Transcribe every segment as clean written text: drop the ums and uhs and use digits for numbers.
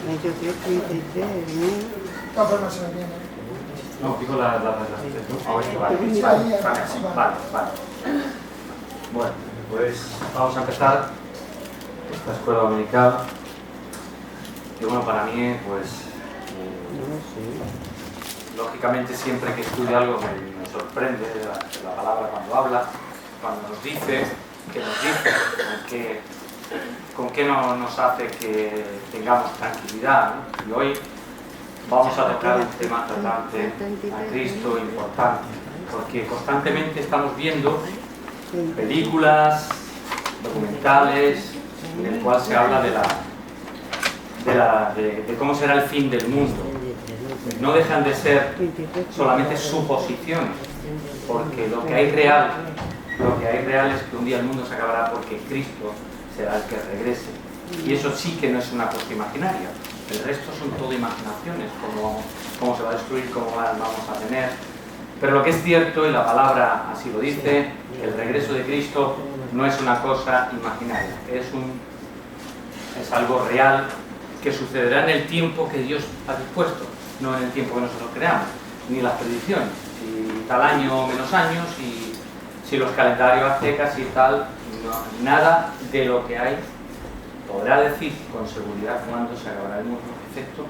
Yo creo que 33, ¿no? No, pero no se me viene. No, digo la vale. Bueno, pues vamos a empezar esta escuela dominical. Y bueno, para mí, pues, lógicamente siempre que estudio algo me sorprende la palabra cuando habla, cuando nos dice, que nos dice, con qué nos hace que tengamos tranquilidad, ¿no? Y hoy vamos a tocar un tema tratante a Cristo importante, porque constantemente estamos viendo películas, documentales, en el cual se habla de cómo será el fin del mundo. No dejan de ser solamente suposiciones, porque lo que hay real es que un día el mundo se acabará porque Cristo será el que regrese. Y eso sí que no es una cosa imaginaria. El resto son todo imaginaciones, cómo se va a destruir, cómo vamos a tener. Pero lo que es cierto, y la palabra así lo dice, el regreso de Cristo no es una cosa imaginaria, es algo real que sucederá en el tiempo que Dios ha dispuesto, no en el tiempo que nosotros creamos, ni las predicciones, si tal año o menos años, y si los calendarios aztecas y tal, no, nada de lo que hay podrá decir con seguridad cuándo se acabará el mundo, excepto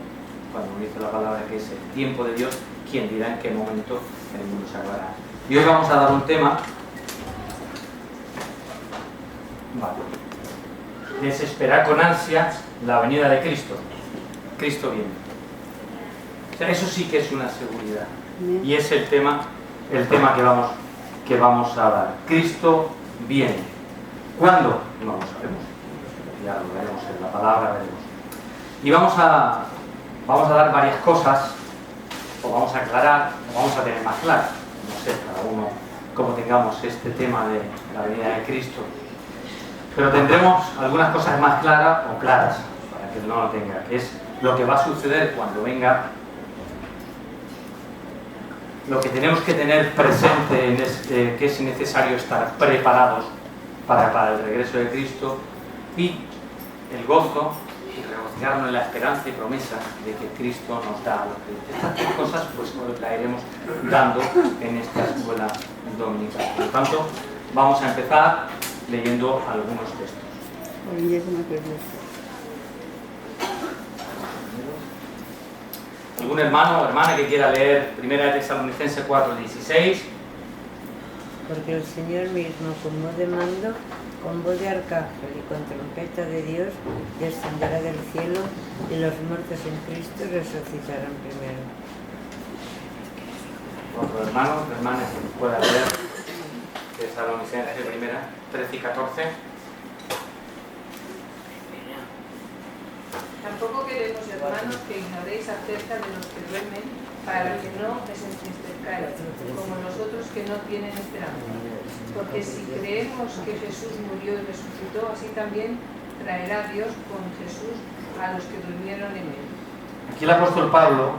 cuando dice la palabra que es el tiempo de Dios, quien dirá en qué momento el mundo se acabará. Y hoy vamos a dar un tema, desesperar con ansia la venida de Cristo. Cristo viene. O sea, eso sí que es una seguridad. Y es el tema que vamos a dar. Cristo viene. ¿Cuándo? No lo sabemos. Ya lo veremos en la palabra, veremos. Y vamos a dar varias cosas, o vamos a aclarar, o vamos a tener más claro, no sé, cada uno como tengamos este tema de la venida de Cristo. Pero tendremos algunas cosas más claras o claras, para que no lo tenga, que es lo que va a suceder cuando venga, lo que tenemos que tener presente, que es necesario estar preparados para el regreso de Cristo, y el gozo y regocijarnos en la esperanza y promesa de que Cristo nos da a los creyentes. Estas tres cosas pues nos las iremos dando en esta escuela dominical. Por lo tanto, vamos a empezar leyendo algunos textos. ¿Algún hermano o hermana que quiera leer 1 Tesalonicenses 4:16? Porque el Señor mismo, con voz de mando, con voz de arcángel y con trompeta de Dios, descenderá del cielo, y los muertos en Cristo resucitarán primero. Otro hermano o hermana que pueda leer Tesalonicenses 13 y 14. Tampoco queremos, hermanos, que ignoréis acerca de los que duermen, para que no les entristezcáis, como nosotros que no tienen esperanza. Porque si creemos que Jesús murió y resucitó, así también traerá Dios con Jesús a los que durmieron en él. Aquí el apóstol Pablo,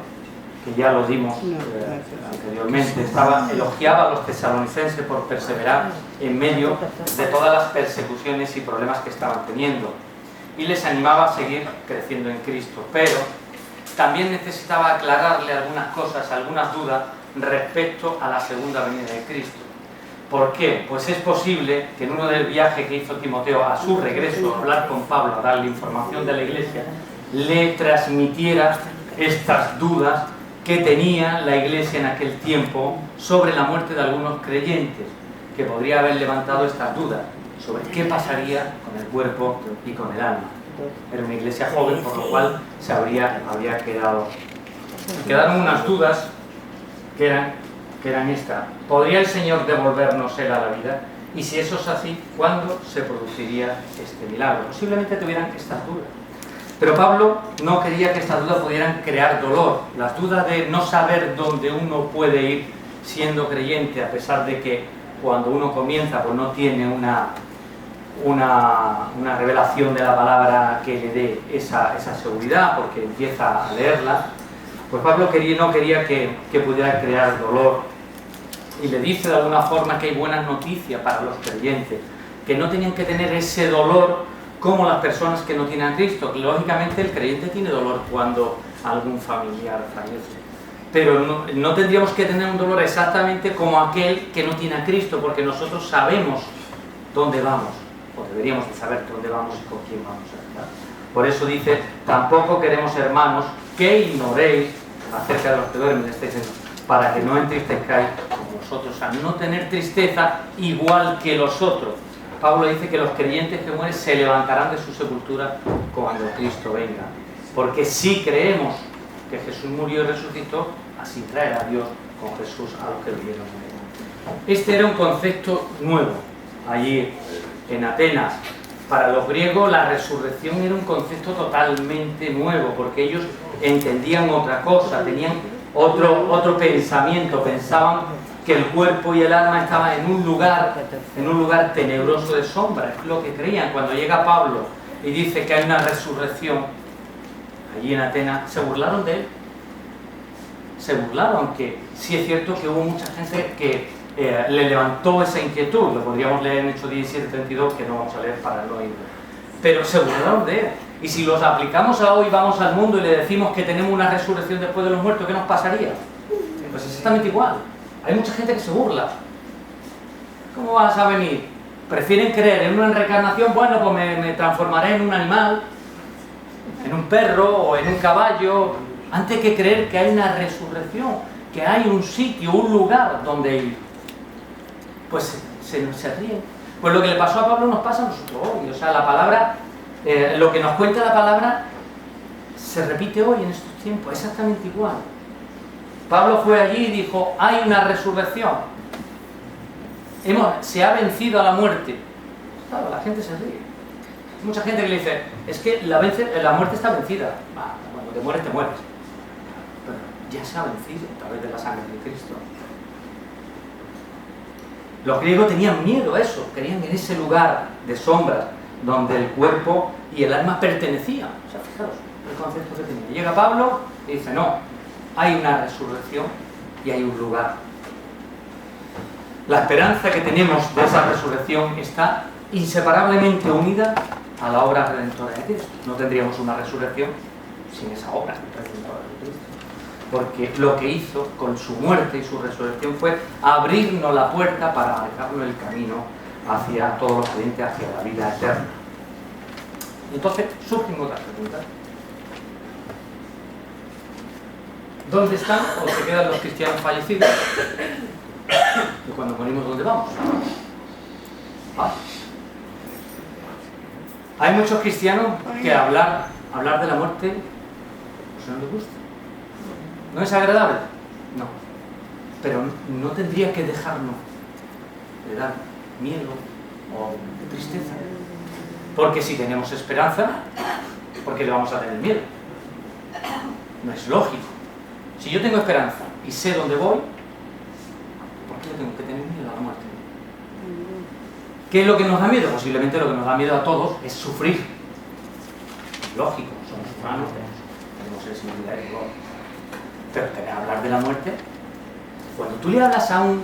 que ya lo dimos anteriormente, elogiaba a los tesalonicenses por perseverar en medio de todas las persecuciones y problemas que estaban teniendo, y les animaba a seguir creciendo en Cristo, pero también necesitaba aclararle algunas cosas, algunas dudas respecto a la segunda venida de Cristo. ¿Por qué? Pues es posible que en uno del viaje que hizo Timoteo a su regreso a hablar con Pablo, a darle información de la iglesia, le transmitiera estas dudas que tenía la iglesia en aquel tiempo sobre la muerte de algunos creyentes, que podría haber levantado estas dudas sobre qué pasaría con el cuerpo y con el alma. Era una iglesia joven, por lo cual se habría quedaron unas dudas que eran estas. ¿Podría el Señor devolvernos Él a la vida? Y si eso es así, ¿cuándo se produciría este milagro? Posiblemente tuvieran estas dudas. Pero Pablo no quería que estas dudas pudieran crear dolor. Las dudas de no saber dónde uno puede ir siendo creyente, a pesar de que cuando uno comienza pues no tiene una revelación de la palabra que le dé esa seguridad, porque empieza a leerla. Pues Pablo no quería que pudiera crear dolor, y le dice de alguna forma que hay buenas noticias para los creyentes, que no tenían que tener ese dolor como las personas que no tienen a Cristo. Lógicamente el creyente tiene dolor cuando algún familiar fallece, pero no tendríamos que tener un dolor exactamente como aquel que no tiene a Cristo, porque nosotros sabemos dónde vamos, o deberíamos de saber dónde vamos y con quién vamos a estar. Por eso dice, tampoco queremos, hermanos, que ignoréis acerca de los que duermen, para que no entristezcáis como vosotros, o sea, no tener tristeza igual que los otros. Pablo dice que los creyentes que mueren se levantarán de su sepultura cuando Cristo venga, porque si creemos que Jesús murió y resucitó, así traerá Dios con Jesús a los que vivieron en él. Este era un concepto nuevo allí en Atenas. Para los griegos la resurrección era un concepto totalmente nuevo, porque ellos entendían otra cosa, tenían otro pensamiento, pensaban que el cuerpo y el alma estaban en un lugar tenebroso de sombra, es lo que creían. Cuando llega Pablo y dice que hay una resurrección allí en Atenas, se burlaron de él, se burlaron, aunque sí es cierto que hubo mucha gente que le levantó esa inquietud, lo podríamos leer en Hechos 17:32, que no vamos a leer para no ir, pero se burlaron de él. Y si los aplicamos a hoy, vamos al mundo y le decimos que tenemos una resurrección después de los muertos, ¿qué nos pasaría? Pues exactamente igual. Hay mucha gente que se burla. ¿Cómo vas a venir? ¿Prefieren creer en una reencarnación? Bueno, pues me transformaré en un animal, en un perro o en un caballo, antes que creer que hay una resurrección, que hay un sitio, un lugar donde ir. Pues se ríen. Pues lo que le pasó a Pablo nos pasa a nosotros hoy. O sea, la palabra, lo que nos cuenta la palabra se repite hoy en estos tiempos, exactamente igual. Pablo fue allí y dijo, hay una resurrección. Se ha vencido a la muerte. Claro, la gente se ríe. Hay mucha gente que le dice, es que la muerte está vencida. Cuando te mueres, te mueres. Pero ya se ha vencido a través de la sangre de Cristo. Los griegos tenían miedo a eso, querían en ese lugar de sombras donde el cuerpo y el alma pertenecían. O sea, fijaros el concepto que tenía. Llega Pablo y dice, no, hay una resurrección y hay un lugar. La esperanza que tenemos de esa resurrección está inseparablemente unida a la obra redentora de Cristo. No tendríamos una resurrección sin esa obra redentora de Cristo. Porque lo que hizo con su muerte y su resurrección fue abrirnos la puerta para marcarnos el camino hacia todos los creyentes, hacia la vida eterna. Entonces surgen otras preguntas. ¿Dónde están o se quedan los cristianos fallecidos? Y cuando morimos, ¿dónde vamos? Hay muchos cristianos que hablar de la muerte pues no les gusta. ¿No es agradable? No. Pero no tendría que dejarnos de dar miedo o tristeza. Porque si tenemos esperanza, ¿por qué le vamos a tener miedo? No es lógico. Si yo tengo esperanza y sé dónde voy, ¿por qué le tengo que tener miedo a la muerte? ¿Qué es lo que nos da miedo? Posiblemente lo que nos da miedo a todos es sufrir. Lógico, somos humanos, tenemos sensibilidad y dolor. Pero hablar de la muerte, cuando tú le hablas a un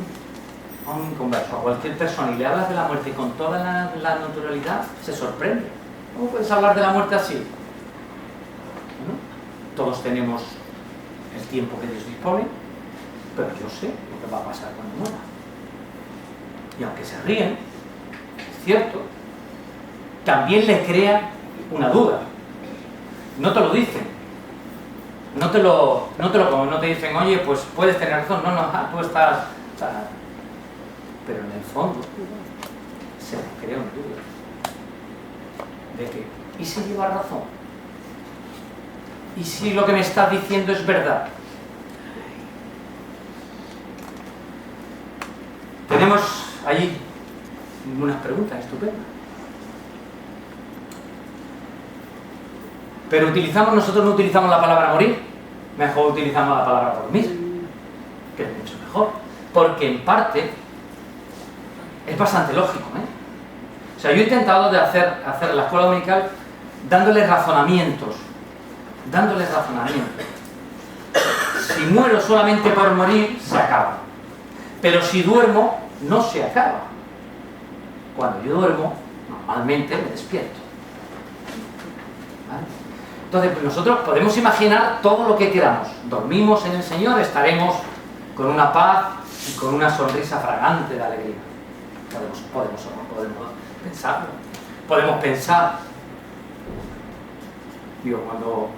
converso, a cualquier persona, y le hablas de la muerte con toda la naturalidad, se sorprende. ¿Cómo puedes hablar de la muerte así? Bueno, todos tenemos el tiempo que Dios dispone, pero yo sé lo que va a pasar cuando muera. Y aunque se ríen, es cierto, también les crea una duda. No te lo dicen. No te dicen, oye, pues puedes tener razón, no, tú estás... Pero en el fondo se les crea una duda de que, ¿y si lleva razón? ¿Y si lo que me estás diciendo es verdad? Tenemos allí unas preguntas estupendas. Pero nosotros no utilizamos la palabra morir, mejor utilizamos la palabra dormir, que es mucho mejor, porque en parte es bastante lógico, O sea, yo he intentado de hacer la escuela dominical dándoles razonamientos. Si muero solamente por morir, se acaba. Pero si duermo, no se acaba. Cuando yo duermo, normalmente me despierto. ¿Vale? Entonces, pues nosotros podemos imaginar todo lo que queramos. Dormimos en el Señor, estaremos con una paz y con una sonrisa fragante de alegría. Podemos pensarlo. Podemos pensar, digo, cuando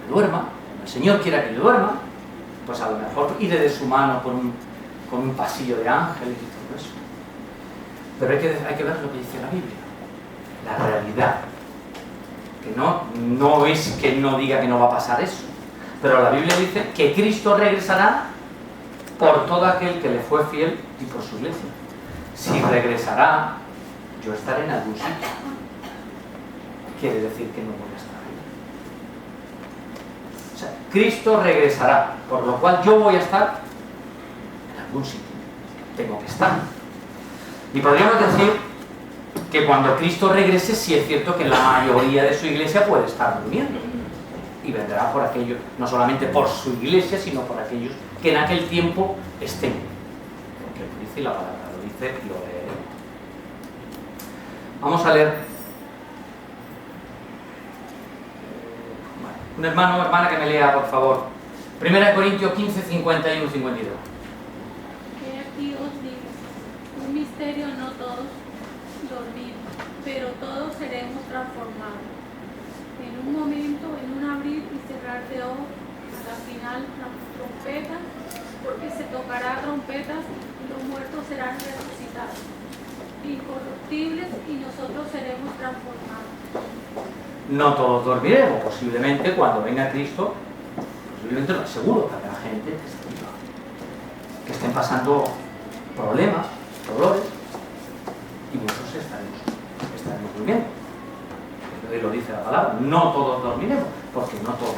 me duerma, cuando el Señor quiera que yo duerma, pues a lo mejor iré de su mano con un pasillo de ángeles y todo eso. Pero hay que ver lo que dice la Biblia, la realidad. Que no es que no diga que no va a pasar eso, pero la Biblia dice que Cristo regresará por todo aquel que le fue fiel y por su iglesia. Si regresará, yo estaré en algún sitio. Quiere decir que no voy a estar ahí. O sea, Cristo regresará, por lo cual yo voy a estar en algún sitio. Tengo que estar. Y podríamos decir que cuando Cristo regrese, sí es cierto que la mayoría de su iglesia puede estar durmiendo. Y vendrá por aquellos, no solamente por su iglesia, sino por aquellos que en aquel tiempo estén. Porque lo dice la palabra, lo dice y lo leeremos. Vamos a leer. Un hermano o hermana que me lea, por favor. 1 Corintios 15, 51 y 52. Que aquí os digo, un misterio, no todos dormimos, pero todos seremos transformados. En un momento, en un abrir y cerrar de ojos, al final la trompeta, porque se tocará trompetas y los muertos serán resucitados, incorruptibles, y nosotros seremos transformados. No todos dormiremos, posiblemente cuando venga Cristo, posiblemente no, seguro que habrá gente que estén pasando problemas, dolores, y muchos estaremos durmiendo. Entonces lo dice la palabra, no todos dormiremos, porque no todos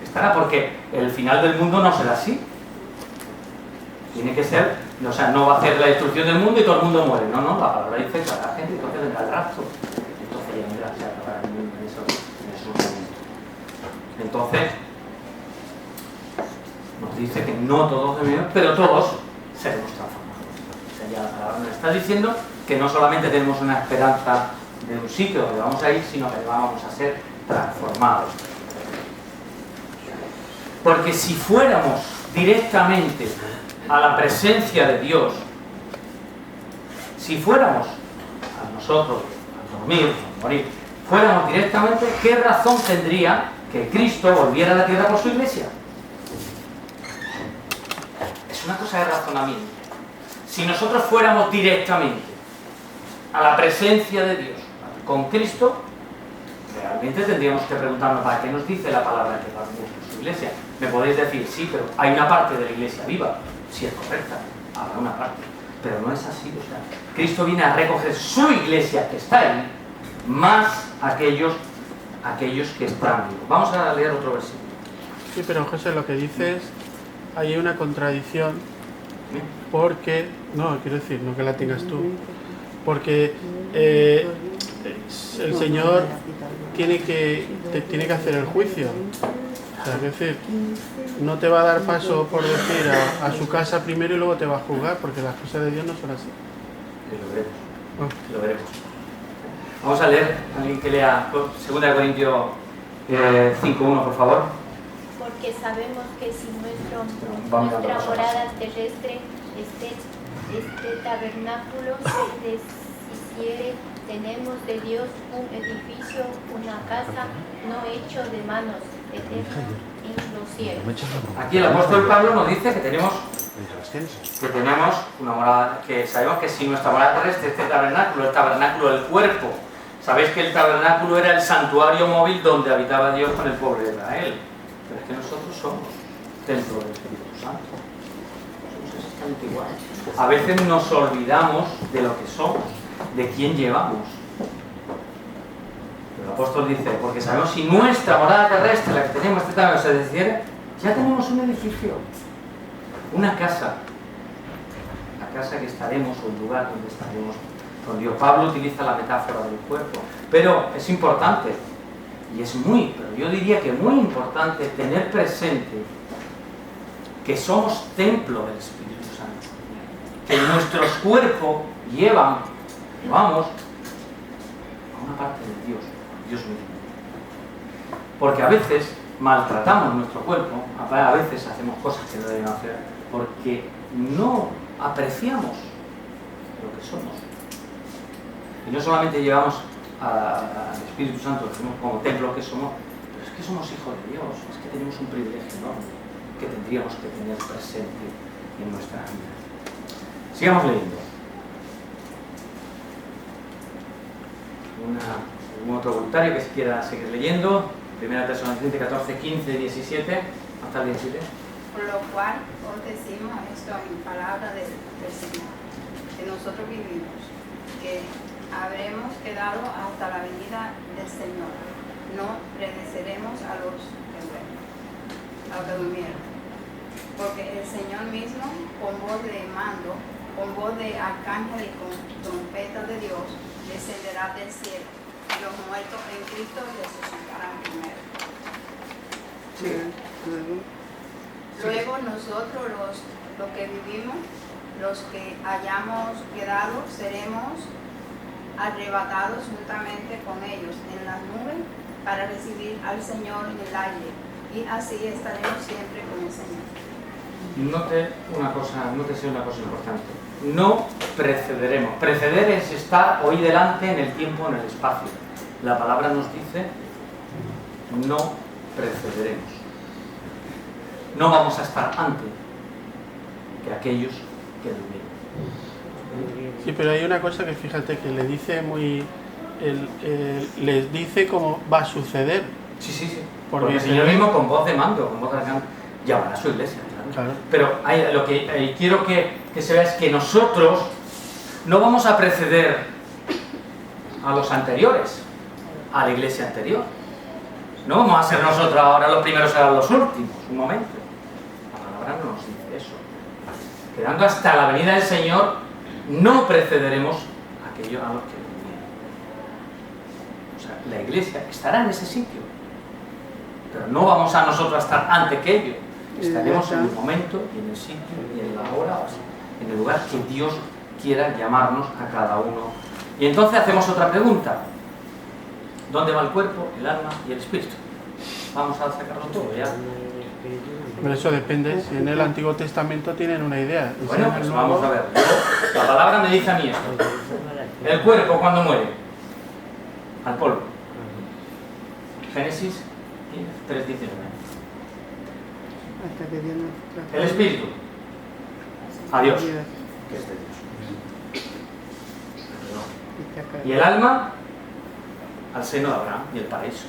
estará, porque el final del mundo no será así. Tiene que ser, o sea, no va a ser la destrucción del mundo y todo el mundo muere, no, la palabra dice que habrá gente, entonces vendrá el rapto, entonces ya vendrá, se acabará el mundo en esos momentos. Entonces, nos dice que no todos dormiremos, pero todos seremos transformados. O sea, ya la palabra nos está diciendo que no solamente tenemos una esperanza de un sitio donde vamos a ir, sino que vamos a ser transformados. Porque si fuéramos directamente a la presencia de Dios, si fuéramos a nosotros a dormir, a morir, fuéramos directamente, ¿qué razón tendría que Cristo volviera a la tierra por su iglesia? Es una cosa de razonamiento. Si nosotros fuéramos directamente a la presencia de Dios con Cristo, realmente tendríamos que preguntarnos ¿para qué nos dice la palabra que va por su iglesia? Me podéis decir, sí, pero hay una parte de la iglesia viva, si es correcta, habrá una parte, pero no es así. O sea, Cristo viene a recoger su iglesia que está ahí, más aquellos que están vivos. Vamos a leer otro versículo. Sí, pero José, lo que dices, hay una contradicción, porque, no, quiero decir, no que la tengas tú, porque el Señor tiene que hacer el juicio. O sea, es decir, no te va a dar paso por decir a su casa primero y luego te va a juzgar, porque las cosas de Dios no son así. Lo veremos. Vamos a leer, alguien que lea 2 Corintios 5:1, por favor. Porque sabemos que si nuestra morada terrestre, este tabernáculo se deshiciere, tenemos de Dios un edificio, una casa, no hecho de manos, eterna en los cielos. Aquí el apóstol Pablo nos dice que tenemos una morada, que sabemos que si nuestra morada terrestre, este tabernáculo, el tabernáculo del cuerpo, sabéis que el tabernáculo era el santuario móvil donde habitaba Dios con el pueblo de Israel, pero es que nosotros somos templo del Espíritu Santo, somos exactamente igual. A veces nos olvidamos de lo que somos, de quién llevamos. El apóstol dice, porque sabemos si nuestra morada terrestre, la que tenemos, se decidiera, ya tenemos un edificio, una casa, la casa que estaremos o el lugar donde estaremos con Dios. Pablo utiliza la metáfora del cuerpo, pero es importante, y es pero yo diría que muy importante tener presente que somos templo del Espíritu Santo, que nuestros cuerpos llevamos a una parte de Dios mismo. Porque a veces maltratamos nuestro cuerpo, a veces hacemos cosas que no debemos hacer, porque no apreciamos lo que somos. Y no solamente llevamos al Espíritu Santo como templo que somos, pero es que somos hijos de Dios, es que tenemos un privilegio enorme que tendríamos que tener presente en nuestra vida. Sigamos leyendo. ¿Algún otro voluntario que quiera seguir leyendo? 1 Tesalonicenses 14, 15, 17, hasta el 17. Por lo cual os decimos esto en palabra del Señor, que nosotros vivimos, que habremos quedado hasta la venida del Señor, no pereceremos a los que duermen, a los que durmieron, porque el Señor mismo, con voz de mando, con voz de arcángel y con trompeta de Dios, descenderá del cielo, y los muertos en Cristo resucitarán primero. Sí. Luego nosotros los que vivimos, los que hayamos quedado, seremos arrebatados juntamente con ellos en las nubes para recibir al Señor en el aire, y así estaremos siempre con el Señor. Nótese una cosa importante. No precederemos. Preceder es estar hoy delante en el tiempo, en el espacio. La palabra nos dice: no precederemos. No vamos a estar antes que aquellos que durmieron. Sí, pero hay una cosa que fíjate que le dice les dice cómo va a suceder. Sí. Porque el Señor mismo, con voz de mando, con voz de arcángel, llamará a su iglesia. Claro. Pero lo que quiero que se vea es que nosotros no vamos a preceder a los anteriores, a la iglesia anterior. No vamos a ser nosotros ahora los primeros, serán los últimos. Un momento. La palabra no nos dice eso. Quedando hasta la venida del Señor, no precederemos a aquellos a los que vinieron. O sea, la iglesia estará en ese sitio, pero no vamos a nosotros a estar antes que ellos. Estaremos en el momento y en el sitio y en la hora, en el lugar que Dios quiera llamarnos a cada uno. Y entonces hacemos otra pregunta: ¿dónde va el cuerpo, el alma y el espíritu? Vamos a sacarlo todo ya. Pero eso depende. Si en el Antiguo Testamento tienen una idea. Bueno, pues vamos a ver. La palabra me dice a mí esto: el cuerpo, cuando muere, al polvo. Génesis 3:19. El espíritu, a Dios, que es de Dios. Y el alma, al seno de Abraham y el paraíso.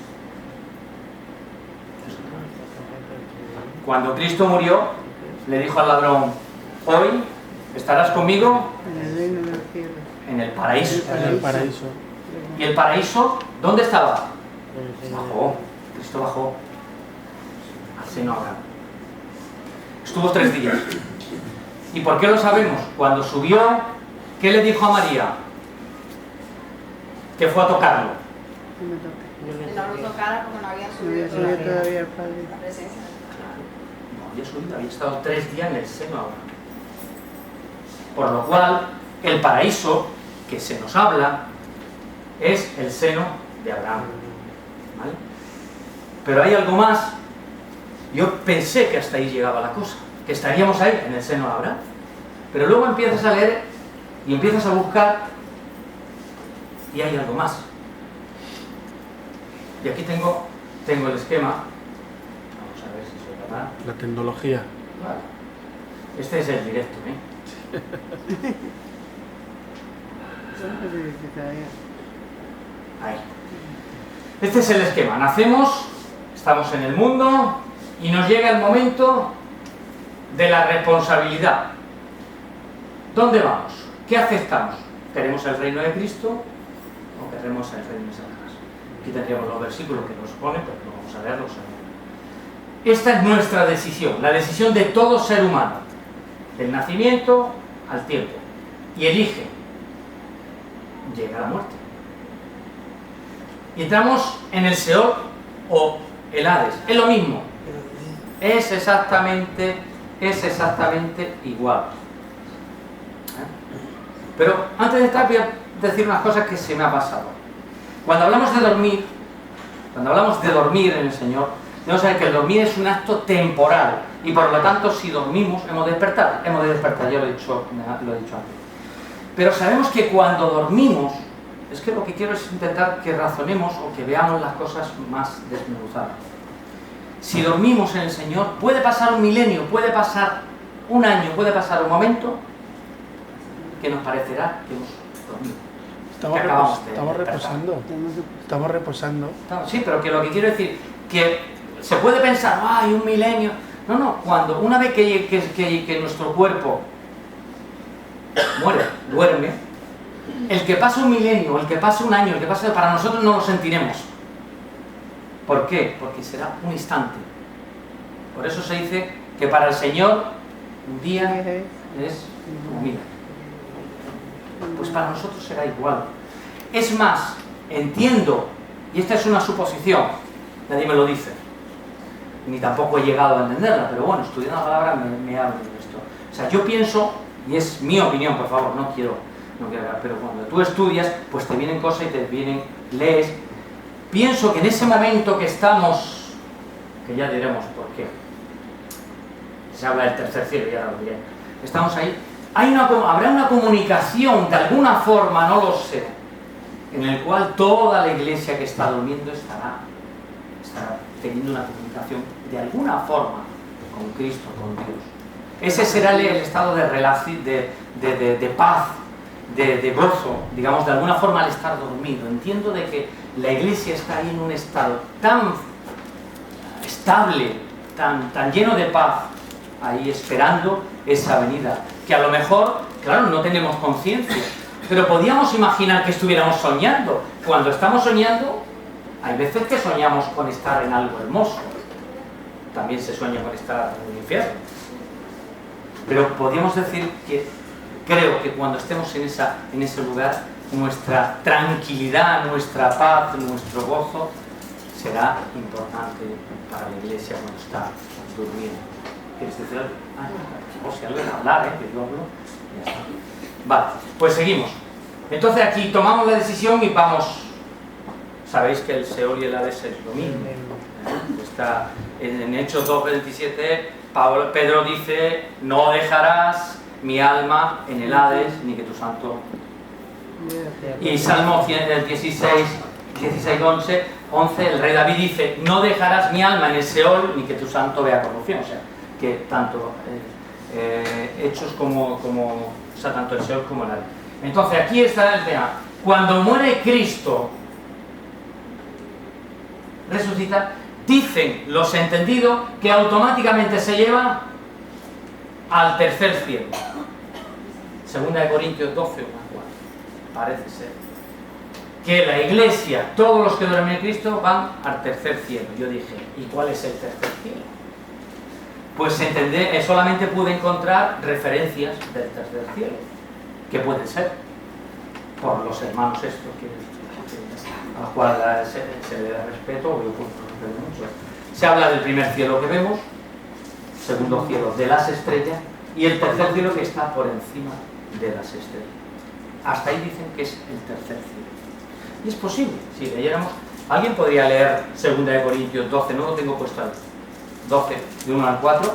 Cuando Cristo murió, le dijo al ladrón: hoy estarás conmigo en el paraíso. En el paraíso. ¿Y el paraíso dónde estaba? Bajó. Cristo bajó al seno de Abraham. Estuvo 3 días. ¿Y por qué lo sabemos? Cuando subió, ¿qué le dijo a María? Que fue a tocarlo. Que no lo tocara porque no había subido todavía la presencia. No había subido, había estado 3 días en el seno de Abraham. Por lo cual, el paraíso que se nos habla es el seno de Abraham. ¿Vale? Pero hay algo más. Yo pensé que hasta ahí llegaba la cosa, que estaríamos ahí, en el seno de Abraham. Pero luego empiezas a leer y empiezas a buscar y hay algo más. Y aquí tengo el esquema. Vamos a ver si soy capaz. La tecnología. Vale. Este es el directo, ¿eh? Ahí. Este es el esquema. Nacemos, estamos en el mundo y nos llega el momento de la responsabilidad. ¿Dónde vamos? ¿Qué aceptamos? ¿Queremos el reino de Cristo o queremos el reino de Satanás? Aquí tendríamos los versículos que nos ponen, pero no vamos a leerlos. Esta es nuestra decisión, la decisión de todo ser humano, del nacimiento al tiempo, y elige: llega la muerte. Y entramos en el Seol o el Hades. Es lo mismo. Es exactamente igual. Pero antes de estar voy a decir unas cosas que se me ha pasado. Cuando hablamos de dormir, Cuando hablamos de dormir en el Señor, debemos saber que el dormir es un acto temporal y por lo tanto si dormimos hemos de despertar, ya lo he dicho antes. Pero sabemos que cuando dormimos, es que lo que quiero es intentar que razonemos o que veamos las cosas más desmenuzadas. Si dormimos en el Señor, puede pasar un milenio, puede pasar un año, puede pasar un momento que nos parecerá que hemos dormido. Estamos reposando. Sí, pero que lo que quiero decir, que se puede pensar, ¡ay, un milenio! No, cuando una vez que nuestro cuerpo duerme, el que pase un milenio, el que pase un año, el que pase, para nosotros no lo sentiremos. ¿Por qué? Porque será un instante. Por eso se dice que para el Señor un día es como mil. Pues para nosotros será igual. Es más, entiendo, y esta es una suposición, nadie me lo dice, ni tampoco he llegado a entenderla, pero bueno, estudiando la palabra me hablo de esto. O sea, yo pienso, y es mi opinión, por favor, no quiero hablar, pero cuando tú estudias, pues te vienen cosas y lees. Pienso que en ese momento que estamos, que ya diremos por qué, se habla del tercer cielo, ya lo diré, estamos ahí, habrá una comunicación de alguna forma, no lo sé, en el cual toda la iglesia que está durmiendo estará teniendo una comunicación de alguna forma con Cristo, con Dios. Ese será el estado de relación, de paz, de gozo, digamos, de alguna forma al estar dormido. Entiendo de que la iglesia está ahí en un estado tan estable, tan lleno de paz, ahí esperando esa venida, que a lo mejor, claro, no tenemos conciencia, pero podíamos imaginar que estuviéramos soñando. Cuando estamos soñando, hay veces que soñamos con estar en algo hermoso, también se sueña con estar en un infierno, pero podríamos decir que creo que cuando estemos en ese lugar, nuestra tranquilidad, nuestra paz, nuestro gozo será importante para la iglesia cuando está durmiendo. ¿Quieres decir algo? O si alguien hablar, que yo hablo, ya está. Vale, pues seguimos. Entonces aquí tomamos la decisión y vamos. Sabéis que el Seol y el Hades es lo mismo. Está en Hechos 2:27, Pedro dice: no dejarás mi alma en el Hades, ni que tu santo. Y Salmo 16:11, el rey David dice: no dejarás mi alma en el Seol, ni que tu santo vea corrupción. O sea, que tanto Hechos o sea, tanto el Seol como el Hades. Entonces aquí está el tema. Cuando muere Cristo, resucita, dicen los entendidos que automáticamente se lleva al tercer cielo. Segunda de Corintios 12, parece ser que la iglesia, todos los que duermen en Cristo, van al tercer cielo. Yo dije, ¿y cuál es el tercer cielo? Pues solamente pude encontrar referencias del tercer cielo, que pueden ser por los hermanos estos a los cuales se le da respeto, o yo puedo mucho. Se habla del primer cielo que vemos, segundo cielo de las estrellas y el tercer cielo que está por encima de las estrellas. Hasta ahí dicen que es el tercer cielo. Y es posible, si leyéramos, alguien podría leer 2 de Corintios 12, no lo tengo puesto ahí, 12, de 1 al 4.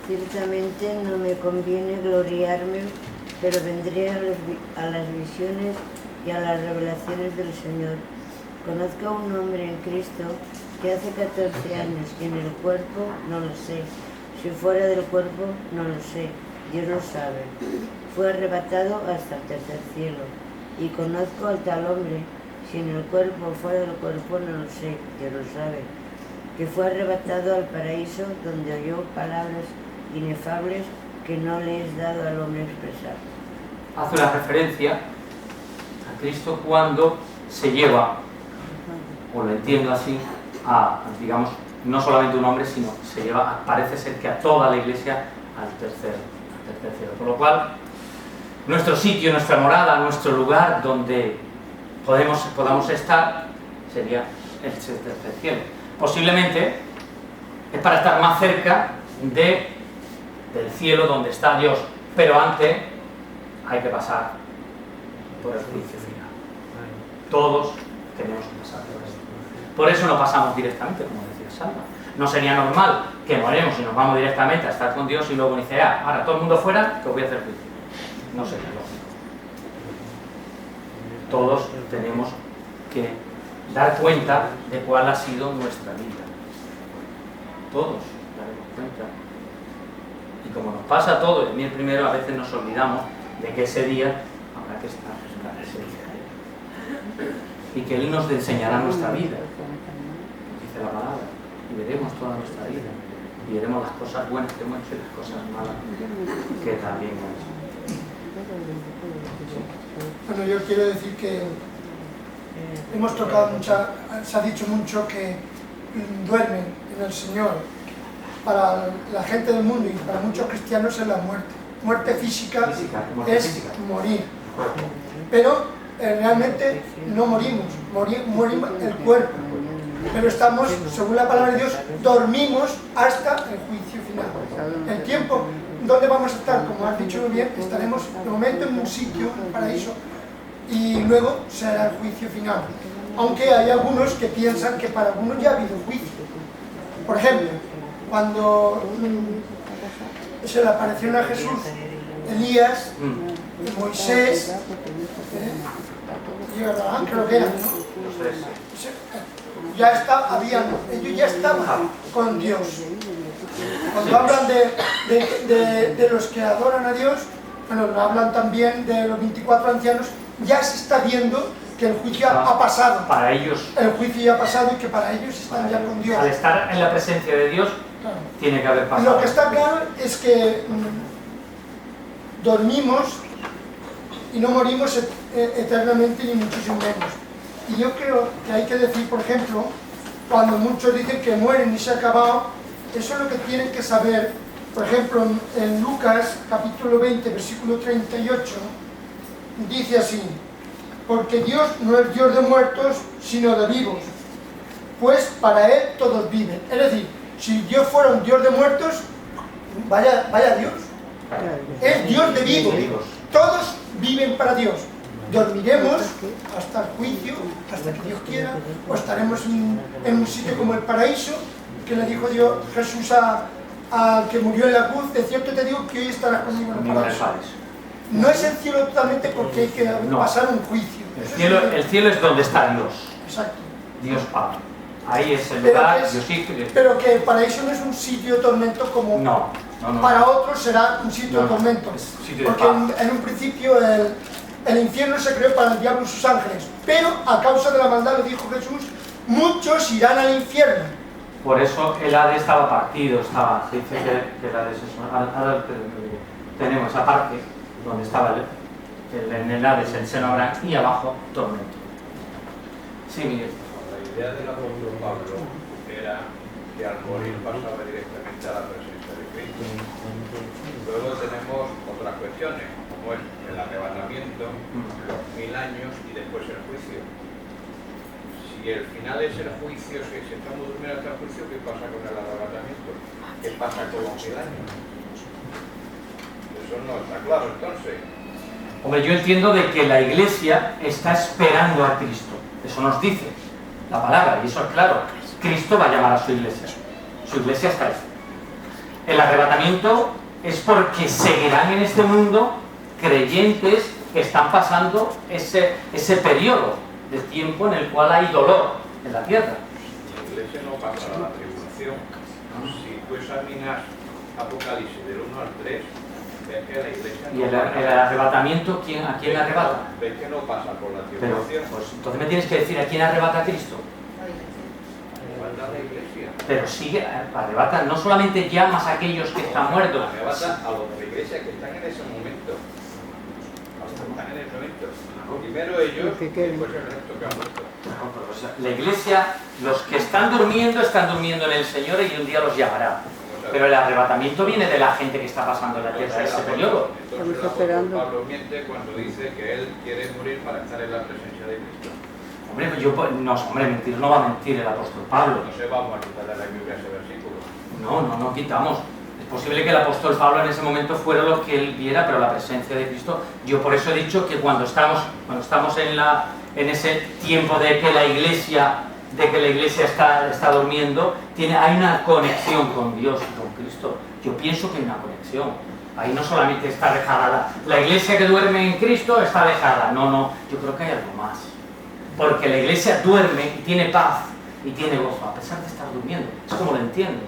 Ciertamente no me conviene gloriarme, pero vendré a las visiones y a las revelaciones del Señor. Conozco a un hombre en Cristo que hace 14 años que en el cuerpo no lo sé, si fuera del cuerpo no lo sé, Dios lo sabe. Fue arrebatado hasta el tercer cielo. Y conozco al tal hombre, si en el cuerpo o fuera del cuerpo no lo sé, Dios lo sabe, que fue arrebatado al paraíso, donde oyó palabras inefables que no le es dado al hombre expresar. Hace una referencia a Cristo cuando se lleva, o lo entiendo así, a, digamos, no solamente un hombre, sino se lleva, parece ser que a toda la iglesia al tercer cielo. Por lo cual, nuestro sitio, nuestra morada, nuestro lugar donde podamos estar sería el tercer cielo. Posiblemente es para estar más cerca del cielo donde está Dios, pero antes hay que pasar por el juicio final. Todos tenemos que pasar por eso. Por eso no pasamos directamente, como decía Salva. No sería normal que moremos y nos vamos directamente a estar con Dios y luego dice, ahora todo el mundo fuera, que os voy a hacer juicio. No sería lógico. Todos tenemos que dar cuenta de cuál ha sido nuestra vida. Todos daremos cuenta. Y como nos pasa a todos, y a mí el primero, a veces nos olvidamos de que ese día habrá que estar ese día. Y que Él nos enseñará nuestra vida, dice la palabra, y veremos toda nuestra vida. Y veremos las cosas buenas que hemos hecho y las cosas malas que también hemos hecho. Bueno, yo quiero decir que hemos tocado se ha dicho mucho que duermen en el Señor. Para la gente del mundo y para muchos cristianos es la muerte. Muerte física es morir. Pero realmente no morimos, morimos el cuerpo. Pero estamos, según la palabra de Dios, dormimos hasta el juicio final. El tiempo donde vamos a estar, como has dicho muy bien, estaremos de momento en un sitio, en el paraíso, y luego será el juicio final. Aunque hay algunos que piensan que para algunos ya ha habido juicio. Por ejemplo, cuando se le aparecieron a Jesús Elías, Moisés, y Abraham, creo que eran, ¿no? Ellos ya estaban con Dios. Cuando hablan de los que adoran a Dios, bueno, hablan también de los 24 ancianos, ya se está viendo que el juicio ha pasado. Para ellos. El juicio ya ha pasado y que para ellos están ya con Dios. Al estar en la presencia de Dios, claro, tiene que haber pasado. Lo que está claro es que dormimos y no morimos eternamente ni muchísimo menos. Y yo creo que hay que decir, por ejemplo, cuando muchos dicen que mueren y se ha acabado, eso es lo que tienen que saber. Por ejemplo, en Lucas capítulo 20, versículo 38, dice así: porque Dios no es Dios de muertos, sino de vivos, pues para Él todos viven. Es decir, si Dios fuera un Dios de muertos, vaya Dios. Es Dios de vivos. Todos viven para Dios. Dormiremos hasta el juicio, hasta que Dios quiera, o estaremos en un sitio como el paraíso, que le dijo Jesús al que murió en la cruz: de cierto te digo que hoy estarás conmigo en el paraíso. No es el cielo totalmente, porque hay que pasar un juicio. El cielo es donde está Dios. Exacto. Dios Padre. Ahí es el lugar, Dios Hijo. Pero que el paraíso no es un sitio de tormento como no. Para otros será un sitio de tormento. Porque en un principio el infierno se creó para el diablo y sus ángeles. Pero a causa de la maldad, lo dijo Jesús, muchos irán al infierno. Por eso el Hades estaba partido, se dice que el Hades es ahora tenemos esa parte donde estaba en el Hades el seno Abraham y abajo tormento. Sí, Miguel. La idea del apóstol Pablo era que al morir pasaba directamente a la presencia de Cristo. Luego tenemos otras cuestiones, como es el arrebatamiento, los 1000 años y después el juicio. Si el final es el juicio, si estamos durmiendo hasta el juicio, ¿qué pasa con el arrebatamiento? ¿Qué pasa con los 1000 años? Eso no está claro, entonces. Hombre, yo entiendo de que la Iglesia está esperando a Cristo. Eso nos dice la palabra, y eso es claro. Cristo va a llamar a su Iglesia. Su Iglesia está ahí. El arrebatamiento es porque seguirán en este mundo creyentes que están pasando ese periodo de tiempo en el cual hay dolor en la tierra. La Iglesia no pasará la tribulación. Si tú examinas Apocalipsis del 1 al 3, ves que la Iglesia no. ¿Y el arrebatamiento a quién arrebata? Ves que no pasa por la Pero, tribulación. pues, entonces me tienes que decir a quién arrebata a Cristo. Arrebata a la Iglesia. Pero sigue, arrebata, no solamente llamas a aquellos que están muertos. Arrebata a los de la Iglesia que están en ese momento. A los que están en ese momento. Primero ellos, después el resto que han muerto. La Iglesia, los que están durmiendo en el Señor y un día los llamará. Pero el arrebatamiento viene de la gente que está pasando en la tierra ese periodo. Entonces el apóstol Pablo miente cuando dice que él quiere morir para estar en la presencia de Cristo. Hombre, mentir no va a mentir el apóstol Pablo. No se vamos a quitar de la Biblia ese versículo. No quitamos. Es posible que el apóstol Pablo en ese momento fuera lo que él viera, pero la presencia de Cristo. Yo por eso he dicho que cuando estamos en ese tiempo de que la Iglesia de que la iglesia está durmiendo, hay una conexión con Dios y con Cristo. Yo pienso que hay una conexión. Ahí no solamente está alejada la iglesia que duerme en Cristo está alejada. No, yo creo que hay algo más. Porque la iglesia duerme y tiene paz y tiene gozo, a pesar de estar durmiendo. Es como lo entiendo.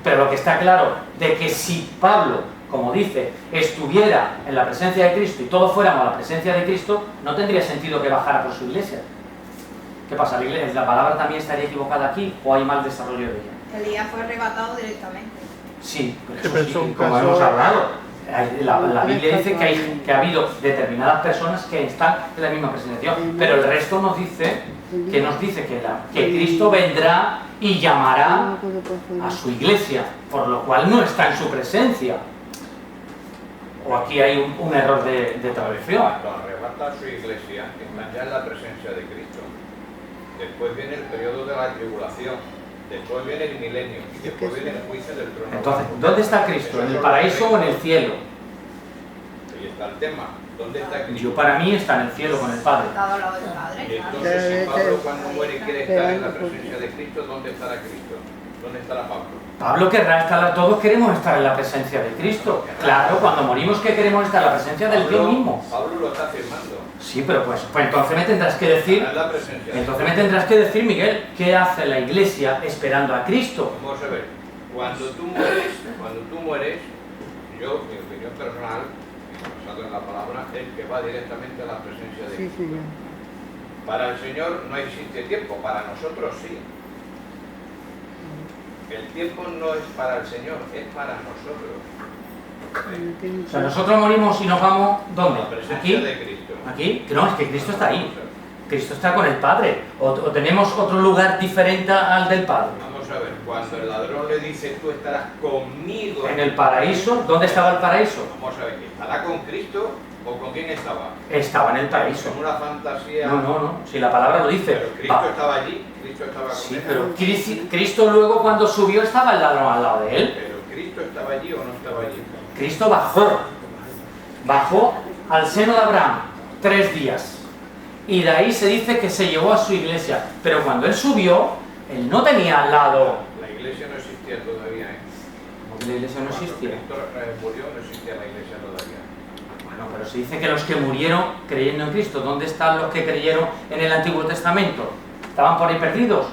Pero lo que está claro, de que si Pablo, como dice, estuviera en la presencia de Cristo y todos fuéramos a la presencia de Cristo, no tendría sentido que bajara por su iglesia. ¿Qué pasa? ¿La palabra también estaría equivocada aquí o hay mal desarrollo de ella? Elías fue arrebatado directamente. Sí, pero eso sí, como hemos hablado. La Biblia dice que ha habido determinadas personas que están en la misma presencia de Dios, pero el resto nos dice que Cristo vendrá y llamará a su iglesia, por lo cual no está en su presencia. O aquí hay un error de traducción. Cuando arrebata a su iglesia, están ya en la presencia de Cristo. Después viene el periodo de la tribulación, después viene el milenio y después viene el juicio del trono. Entonces, ¿dónde está Cristo? ¿En el paraíso o en el cielo? Ahí está el tema. ¿Dónde está Cristo? Yo, para mí, está en el cielo con el Padre. Está al lado del Padre. Y entonces, si Pablo cuando muere quiere estar en la presencia de Cristo, ¿dónde estará Cristo? ¿Dónde estará Pablo? Pablo querrá estar, todos queremos estar en la presencia de Cristo. Claro, cuando morimos, ¿qué queremos estar? En la presencia del Dios mismo. Pablo lo está afirmando. Sí, pero pues entonces me tendrás que decir, Miguel, ¿qué hace la iglesia esperando a Cristo? Vamos a ver, cuando tú mueres, yo, mi opinión personal, basado en la palabra, es que va directamente a la presencia de Cristo. Para el Señor no existe tiempo, para nosotros sí. El tiempo no es para el Señor, es para nosotros. O sea, nosotros morimos y nos vamos, ¿dónde? La presencia ¿Aquí? de Cristo. ¿Aquí? No, es que Cristo está ahí. Cristo está con el Padre. O tenemos otro lugar diferente al del Padre. Vamos a ver, cuando el ladrón le dice, tú estarás conmigo En el paraíso, ¿dónde estaba el paraíso? Vamos a ver, ¿estará con Cristo o con quién estaba? Estaba en el paraíso. ¿En una fantasía? No, si la palabra lo dice. Pero Cristo estaba allí, Cristo estaba con Sí, él. pero Cristo luego cuando subió estaba el ladrón al lado de él. Pero Cristo estaba allí o no estaba allí. Cristo bajó al seno de Abraham 3 días y de ahí se dice que se llevó a su iglesia, pero cuando él subió, él no tenía al lado. La iglesia no existía todavía, ¿eh? Porque la iglesia no existía. Cuando Cristo murió, no existía la iglesia todavía. Bueno, pero se dice que los que murieron creyendo en Cristo, ¿dónde están los que creyeron en el Antiguo Testamento? ¿Estaban por ahí perdidos?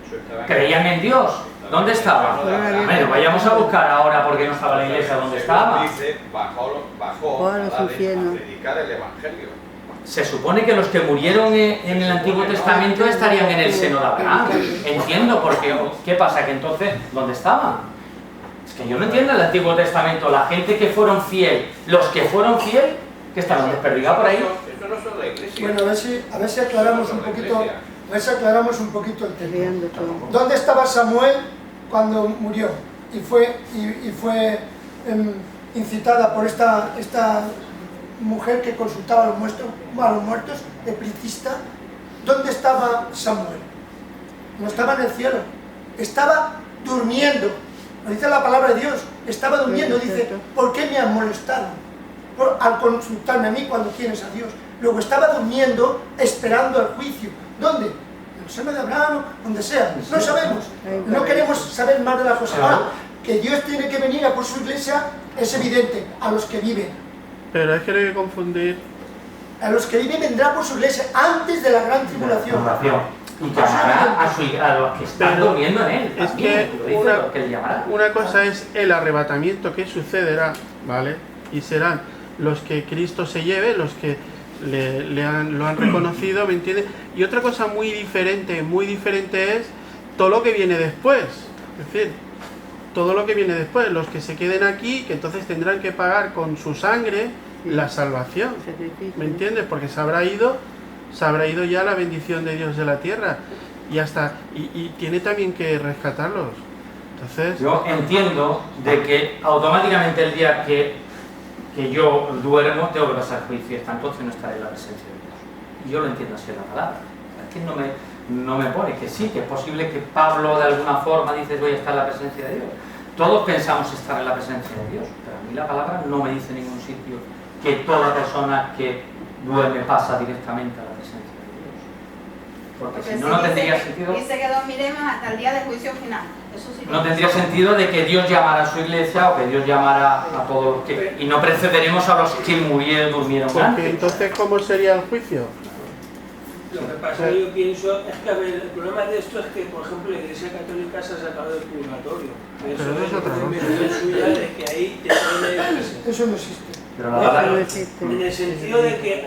Eso estaba en ¿Creían en Dios? ¿Dónde estaban? Bueno, vayamos a buscar ahora porque no estaba la iglesia donde estaba. Dice, bajó a predicar el Evangelio. Se supone que los que murieron en el Antiguo Testamento estarían en el seno de Abraham. Entiendo, porque ¿qué pasa? Que entonces, ¿dónde estaban? Es que yo no entiendo el Antiguo Testamento. La gente que fueron fiel, los que fueron fiel, que estaban desperdigados por ahí. Eso no son la iglesia. Bueno, a ver si aclaramos un poquito. A ver si aclaramos un poquito el tema. ¿Dónde estaba Samuel cuando murió? Y fue incitada por esta mujer que consultaba a los muertos, espiritista. ¿Dónde estaba Samuel? No estaba en el cielo, estaba durmiendo. Lo dice la palabra de Dios, estaba durmiendo. Dice, ¿por qué me han molestado? Al consultarme a mí cuando tienes a Dios. Luego estaba durmiendo esperando el juicio. ¿Dónde? En el seno de Abraham, donde sea. No sabemos. No queremos saber más de la cosa. Ahora, que Dios tiene que venir a por su iglesia es evidente, a los que viven. Pero es que no hay que confundir. A los que viven vendrá por su iglesia antes de la gran tribulación. Y llamará a los que están durmiendo en él. Es que una cosa es el arrebatamiento que sucederá, ¿vale? Y serán los que Cristo se lleve, los que lo han reconocido, ¿me entiendes? Y otra cosa muy diferente es todo lo que viene después. Es decir, todo lo que viene después, los que se queden aquí, que entonces tendrán que pagar con su sangre la salvación, ¿me entiendes? Porque se habrá ido ya la bendición de Dios de la tierra y tiene también que rescatarlos. Entonces, yo entiendo de que automáticamente el día que yo duermo tengo que pasar juicio, entonces no estaré en la presencia de Dios. Y yo lo entiendo así en la palabra. Es que no me pone que sí, que es posible que Pablo de alguna forma dice voy a estar en la presencia de Dios. Todos pensamos estar en la presencia de Dios, pero a mí la palabra no me dice en ningún sitio que toda persona que duerme pasa directamente a la presencia de Dios. Porque si no, no tendría sentido. Dice que dormiremos hasta el día del juicio final. Eso sí. No tendría sentido de que Dios llamara a su iglesia o que Dios llamara a todos los que... Y no precederemos a los que durmieron Porque antes. entonces, ¿cómo sería el juicio? Lo que pasa, yo pienso, es que a ver, el problema de esto es que, por ejemplo, la Iglesia Católica se ha sacado del purgatorio. Pero eso es otra cosa. Suya de que ahí te ponen... Eso no existe. Pero la palabra... En el sentido de que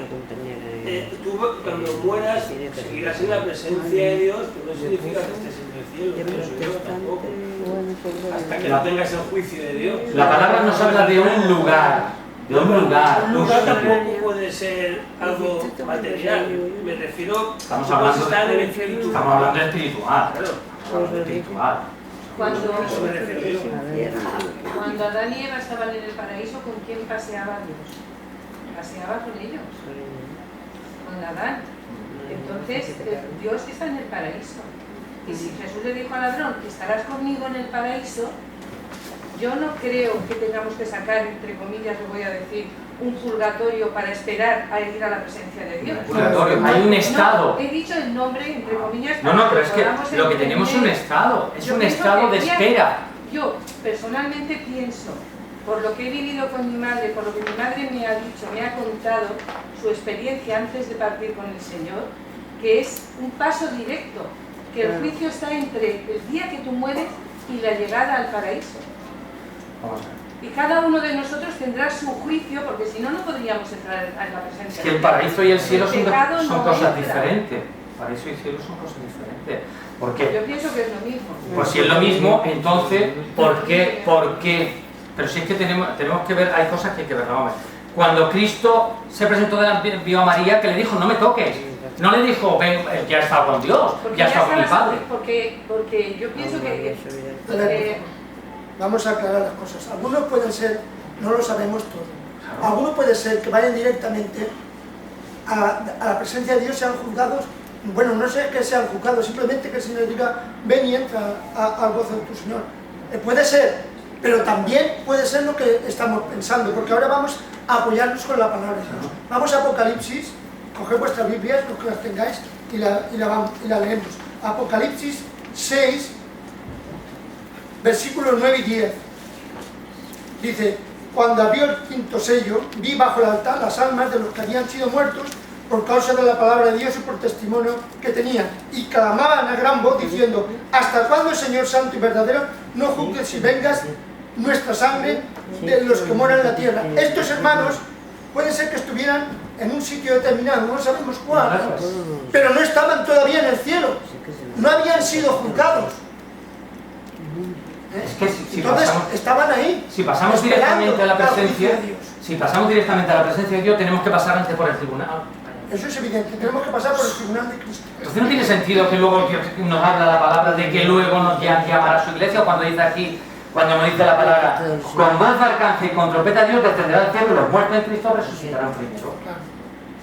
tú cuando mueras seguirás en la presencia de Dios, pero no significa que estés en el cielo, pero eso yo tampoco. Hasta que no tengas el juicio de Dios. La palabra nos habla de un lugar. De un lugar. Un lugar tampoco puede ser algo material. Me refiero Estamos a hablando estar en el espíritu. Estamos hablando de espiritual. Claro. Estamos hablando de espiritual. Eso me refiero yo. Cuando Adán y Eva estaban en el paraíso, ¿con quién paseaba Dios? Paseaba con ellos, con Adán. Entonces, Dios está en el paraíso. Y si Jesús le dijo al ladrón, estarás conmigo en el paraíso, yo no creo que tengamos que sacar, entre comillas, le voy a decir, un purgatorio para esperar a ir a la presencia de Dios. Purgatorio, hay un estado. No, he dicho el nombre, entre comillas, No, pero es que podamos lo que tenemos es un entender. estado. Es Yo un pienso estado que de espera. Yo personalmente pienso, por lo que he vivido con mi madre, por lo que mi madre me ha dicho, me ha contado su experiencia antes de partir con el Señor, que es un paso directo, que el juicio está entre el día que tú mueres y la llegada al paraíso. Vamos a ver. Y cada uno de nosotros tendrá su juicio, porque si no, no podríamos entrar en la presencia. Es que el paraíso y el cielo El pecado son no cosas entra. diferentes. Paraíso y cielo son cosas diferentes. ¿Por qué? Yo pienso que es lo mismo. Pues si es lo mismo, entonces, ¿por qué? ¿Por qué? Pero si es que tenemos que ver, hay cosas que hay que ver. Vamos a ver. Cuando Cristo se presentó delante, vio a María, que le dijo, no me toques. No le dijo, ven, ya he estado con Dios, Porque ya he estado con mi sabes, Padre. porque yo pienso que... Vamos a aclarar las cosas. Algunos pueden ser, no lo sabemos todo. Algunos puede ser que vayan directamente a la presencia de Dios, sean juzgados. Bueno, no sé que sean juzgados, simplemente que el Señor diga, ven y entra al gozo de tu Señor. Puede ser, pero también puede ser lo que estamos pensando, porque ahora vamos a apoyarnos con la palabra de Dios. Vamos a Apocalipsis, coged vuestras Biblias, los que las tengáis, y la leemos. Apocalipsis 6, versículos 9 y 10. Dice, cuando abrió el quinto sello, vi bajo el altar las almas de los que habían sido muertos por causa de la palabra de Dios y por testimonio que tenían, y clamaban a gran voz diciendo, ¿hasta cuándo, Señor Santo y verdadero, no juzgues y vengas nuestra sangre de los que moran en la tierra? Estos hermanos puede ser que estuvieran en un sitio determinado, no sabemos cuál, pero no estaban todavía en el cielo, no habían sido juzgados. Es que si Entonces pasamos, estaban ahí. si pasamos esperando directamente a la juicio presencia, de Dios. si pasamos directamente a la presencia de Dios, tenemos que pasar antes por el tribunal. Eso es evidente, tenemos que pasar por el tribunal de Cristo. Entonces no tiene sentido que luego Dios nos habla la palabra de que luego nos llamará a su iglesia, cuando dice aquí, cuando nos dice la palabra, con voz de arcángel y con trompeta Dios descenderá del cielo y los muertos en Cristo resucitarán primero.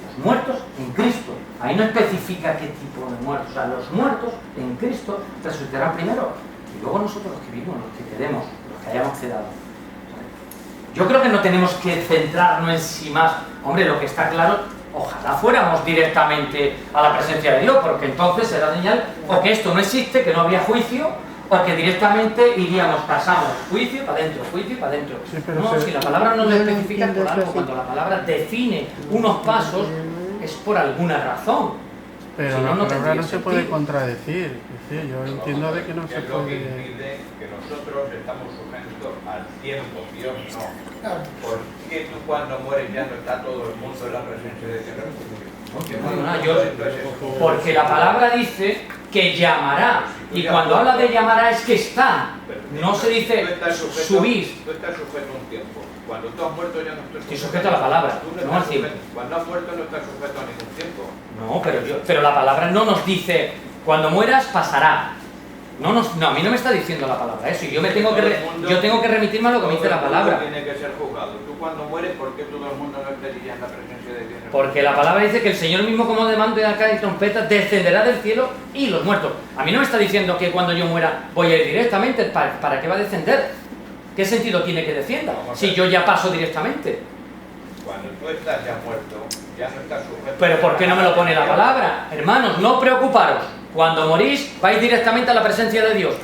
Los muertos en Cristo. Ahí no especifica qué tipo de muertos. O sea, los muertos en Cristo resucitarán primero. Y luego nosotros los que vivimos, los que quedemos, los que hayamos quedado. Yo creo que no tenemos que centrarnos en sí más. Hombre, lo que está claro, ojalá fuéramos directamente a la presencia de Dios, porque entonces será señal o que esto no existe, que no habría juicio, o que directamente iríamos, pasamos juicio para adentro, juicio para adentro. Sí, pero No, si la palabra no lo especifica por algo, cuando la palabra define unos pasos, es por alguna razón. Pero Si no, la no palabra tendría no se puede sentido. contradecir. Es decir, yo entiendo de que no se Es lo que puede... impide que nosotros estamos sujetos al tiempo, Dios no. Claro. ¿Por qué tú cuando mueres ya no está todo el mundo en la presencia de Dios? Porque la palabra dice que llamará, y cuando habla de llamará es que está, no se dice subís. Tú estás sujeto a un tiempo. Cuando tú has muerto ya no estás Estoy sujeto a la palabra, Tú no estás al tiempo. Cuando has muerto no estás sujeto a ningún tiempo. No, pero la palabra no nos dice, cuando mueras pasará. No, a mí no me está diciendo la palabra eso, y yo tengo que remitirme a lo que me dice la palabra. Tiene que ser juzgado. Tú cuando mueres, ¿por qué todo el mundo no estaría en la presencia de Dios? Porque la palabra dice que el Señor mismo, como de mando de arca y trompeta, descenderá del cielo y los muertos. A mí no me está diciendo que cuando yo muera voy a ir directamente. ¿Para qué va a descender? ¿Qué sentido tiene que descienda? Si yo ya paso directamente. Cuando tú estás ya muerto, ya no está sujeto. Pero ¿por qué no me lo pone la palabra? Hermanos, no preocuparos. Cuando morís, vais directamente a la presencia de Dios.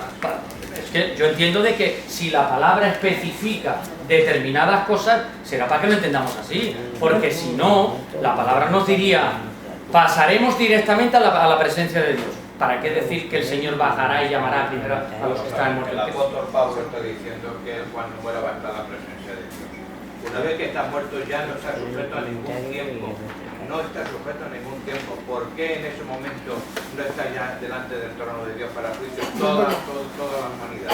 Es que yo entiendo de que si la palabra especifica determinadas cosas, será para que lo entendamos así. Porque si no, la palabra nos diría, pasaremos directamente a la presencia de Dios. ¿Para qué decir que el Señor bajará y llamará primero a los que están muertos? El apóstol Pablo está diciendo que él cuando muera va a estar a la presencia de Dios. Una vez que está muerto ya no está sujeto a ningún tiempo. No está sujeto a ningún tiempo. ¿Por qué en ese momento no está ya delante del trono de Dios para juicio toda la humanidad?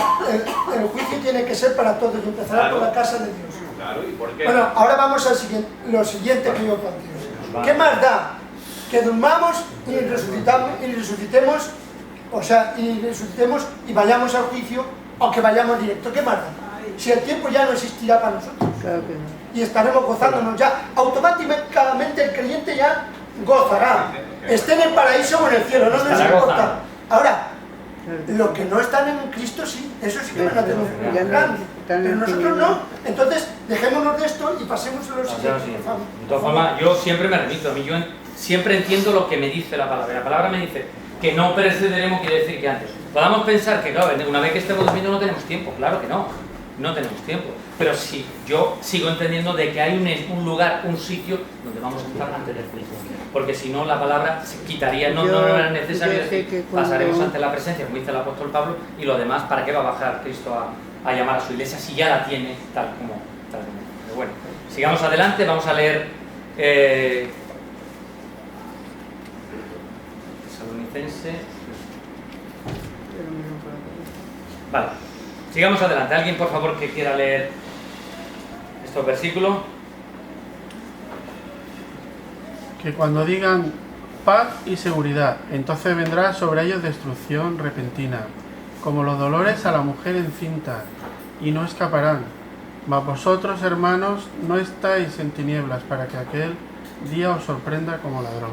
El juicio tiene que ser para todos, y empezará por la casa de Dios. Claro, ¿y por qué? Bueno, ahora vamos al siguiente, lo siguiente que yo planteo. ¿Qué más da que durmamos y resucitemos, o sea, y resucitemos y vayamos al juicio, o que vayamos directo? ¿Qué más da? Si el tiempo ya no existirá para nosotros. Claro que no. Y estaremos gozándonos ya, automáticamente el creyente ya gozará, esté en el paraíso o en el cielo, no nos importa. Ahora, los que no están en Cristo sí, eso sí que van a tener un gran, pero nosotros no. Entonces, dejémonos de esto y pasemos a los siguientes. De todas formas, yo siempre me remito, yo siempre entiendo lo que me dice la palabra. La palabra me dice que no precederemos, quiere decir que antes. Podamos pensar que, claro, una vez que estemos durmiendo no tenemos tiempo, claro que no tenemos tiempo. Pero sí, yo sigo entendiendo de que hay un lugar, un sitio donde vamos a estar antes del juicio. Porque si no, la palabra se quitaría, no era necesario decir, pasaremos ante la presencia, como dice el apóstol Pablo, y lo demás, ¿para qué va a bajar Cristo a llamar a su iglesia si ya la tiene tal como? Pero bueno, sigamos adelante, vamos a leer Tesalonicense. Vale, sigamos adelante. ¿Alguien, por favor, que quiera leer estos versículos? Que cuando digan paz y seguridad, entonces vendrá sobre ellos destrucción repentina, como los dolores a la mujer encinta, y no escaparán. Mas vosotros, hermanos, no estáis en tinieblas, para que aquel día os sorprenda como ladrón.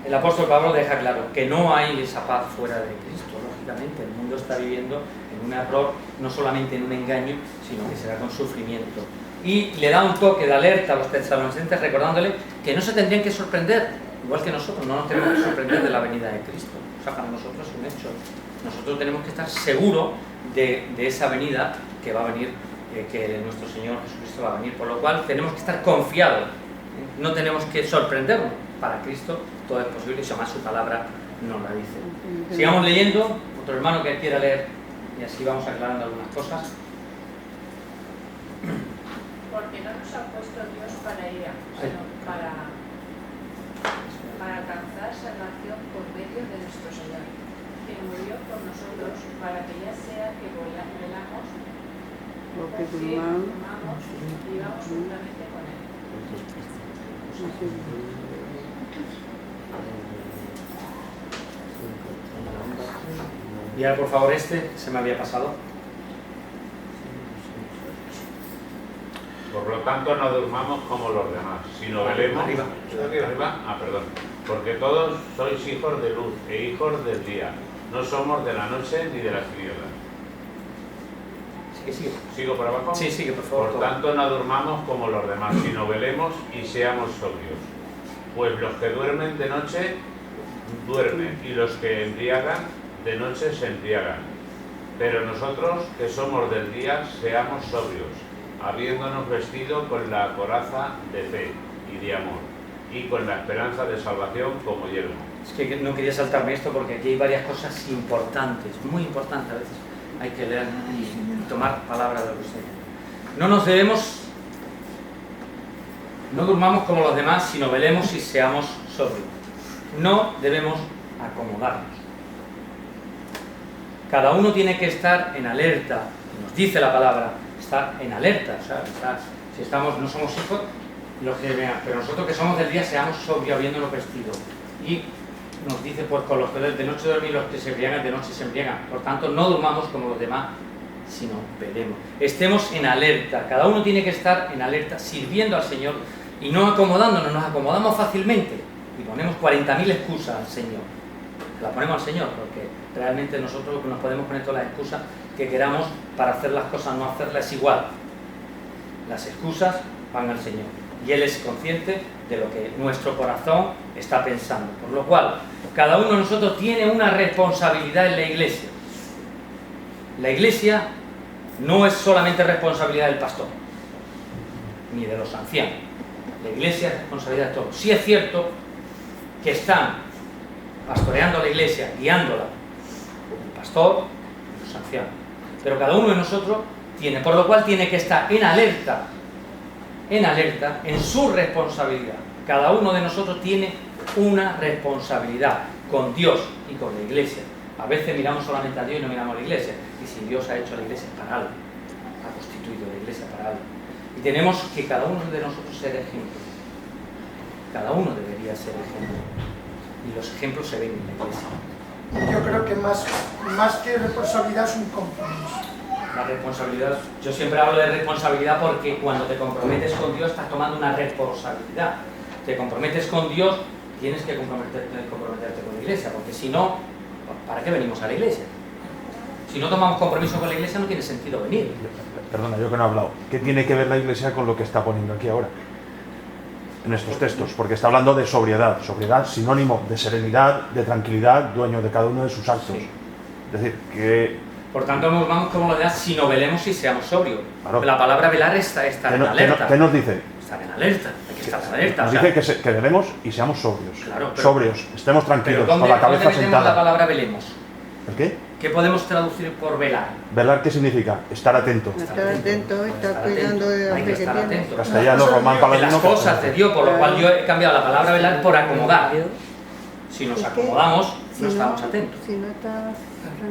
El apóstol Pablo deja claro que no hay esa paz fuera de Cristo, lógicamente. El mundo está viviendo en un error, no solamente en un engaño, sino que será con sufrimiento. Y le da un toque de alerta a los tesalonicenses, recordándole que no se tendrían que sorprender, igual que nosotros, no nos tenemos que sorprender de la venida de Cristo. O sea, para nosotros es un hecho. Nosotros tenemos que estar seguros de esa venida que va a venir, que nuestro Señor Jesucristo va a venir. Por lo cual tenemos que estar confiados, no tenemos que sorprendernos. Para Cristo todo es posible y además su palabra nos la dice. Sigamos leyendo, otro hermano que quiera leer, y así vamos aclarando algunas cosas. Porque no nos ha puesto Dios para ira, sino para alcanzar salvación por medio de nuestro Señor, que murió por nosotros, para que ya sea que velamos o que durmamos, vivamos juntamente con Él. Y ahora, por favor, se me había pasado. Por lo tanto, no durmamos como los demás, sino velemos. Arriba. Perdón. Porque todos sois hijos de luz e hijos del día. No somos de la noche ni de las tinieblas. Sigue. ¿Sigo por abajo? Sí, sigue, por favor. Por tanto, no durmamos como los demás, sino velemos y seamos sobrios. Pues los que duermen de noche, duermen, y los que embriagan, de noche se embriagan. Pero nosotros, que somos del día, seamos sobrios, habiéndonos vestido con la coraza de fe y de amor, y con la esperanza de salvación como yelmo. Es que no quería saltarme esto porque aquí hay varias cosas importantes, muy importantes a veces. Hay que leer y tomar palabra de los Señor. No durmamos como los demás, sino velemos y seamos sobrios. No debemos acomodarnos. Cada uno tiene que estar en alerta, nos dice la palabra, estar en alerta. O sea, si no somos hijos, pero nosotros que somos del día seamos sobrios, habiéndonos vestido. Y nos dice, pues con los que de noche duermen y los que se embriagan, de noche se embriagan. Por tanto, no durmamos como los demás, sino velemos. Estemos en alerta, cada uno tiene que estar en alerta, sirviendo al Señor y no acomodándonos. Nos acomodamos fácilmente y ponemos 40.000 excusas al Señor. La ponemos al Señor porque realmente nosotros nos podemos poner todas las excusas que queramos para hacer las cosas, no hacerlas igual. Las excusas van al Señor. y Él es consciente de lo que nuestro corazón está pensando. Por lo cual, cada uno de nosotros tiene una responsabilidad en la Iglesia. La Iglesia no es solamente responsabilidad del pastor, ni de los ancianos. La Iglesia es responsabilidad de todos. Sí es cierto que están pastoreando la Iglesia, guiándola, el pastor y los ancianos. Pero cada uno de nosotros tiene, por lo cual tiene que estar en alerta en su responsabilidad. Cada uno de nosotros tiene una responsabilidad con Dios y con la Iglesia. A veces miramos solamente a Dios y no miramos a la Iglesia. Y si Dios ha hecho la Iglesia para algo, ha constituido la Iglesia para algo. Y tenemos que cada uno de nosotros ser ejemplo. Cada uno debería ser ejemplo. Y los ejemplos se ven en la Iglesia. Yo creo que más que responsabilidad es un compromiso. La responsabilidad, yo siempre hablo de responsabilidad porque cuando te comprometes con Dios estás tomando una responsabilidad. Te comprometes con Dios, tienes que comprometerte con la Iglesia, porque si no, ¿para qué venimos a la Iglesia? Si no tomamos compromiso con la Iglesia no tiene sentido venir. Perdona, yo que no he hablado. ¿Qué tiene que ver la Iglesia con lo que está poniendo aquí ahora? En estos textos, porque está hablando de sobriedad. Sobriedad sinónimo de serenidad, de tranquilidad, dueño de cada uno de sus actos. Sí. Es decir, que... Por tanto, nos vamos como lo de si no velemos y seamos sobrios. Claro. La palabra velar está en alerta. ¿Qué nos dice? Estar en alerta, hay que estar en alerta. Nos dice que velemos y seamos sobrios. Claro, pero, sobrios, estemos tranquilos, pero con la cabeza ¿dónde sentada. la palabra velemos? ¿El qué? ¿Qué podemos traducir por velar? ¿Velar qué significa? Estar atento. Estar atento, estar cuidando de la fe que tienes. Castellano, román, paladino. Las cosas de Dios, por lo cual yo he cambiado la palabra velar por acomodar. Si nos acomodamos, no estamos atentos. Si no estás...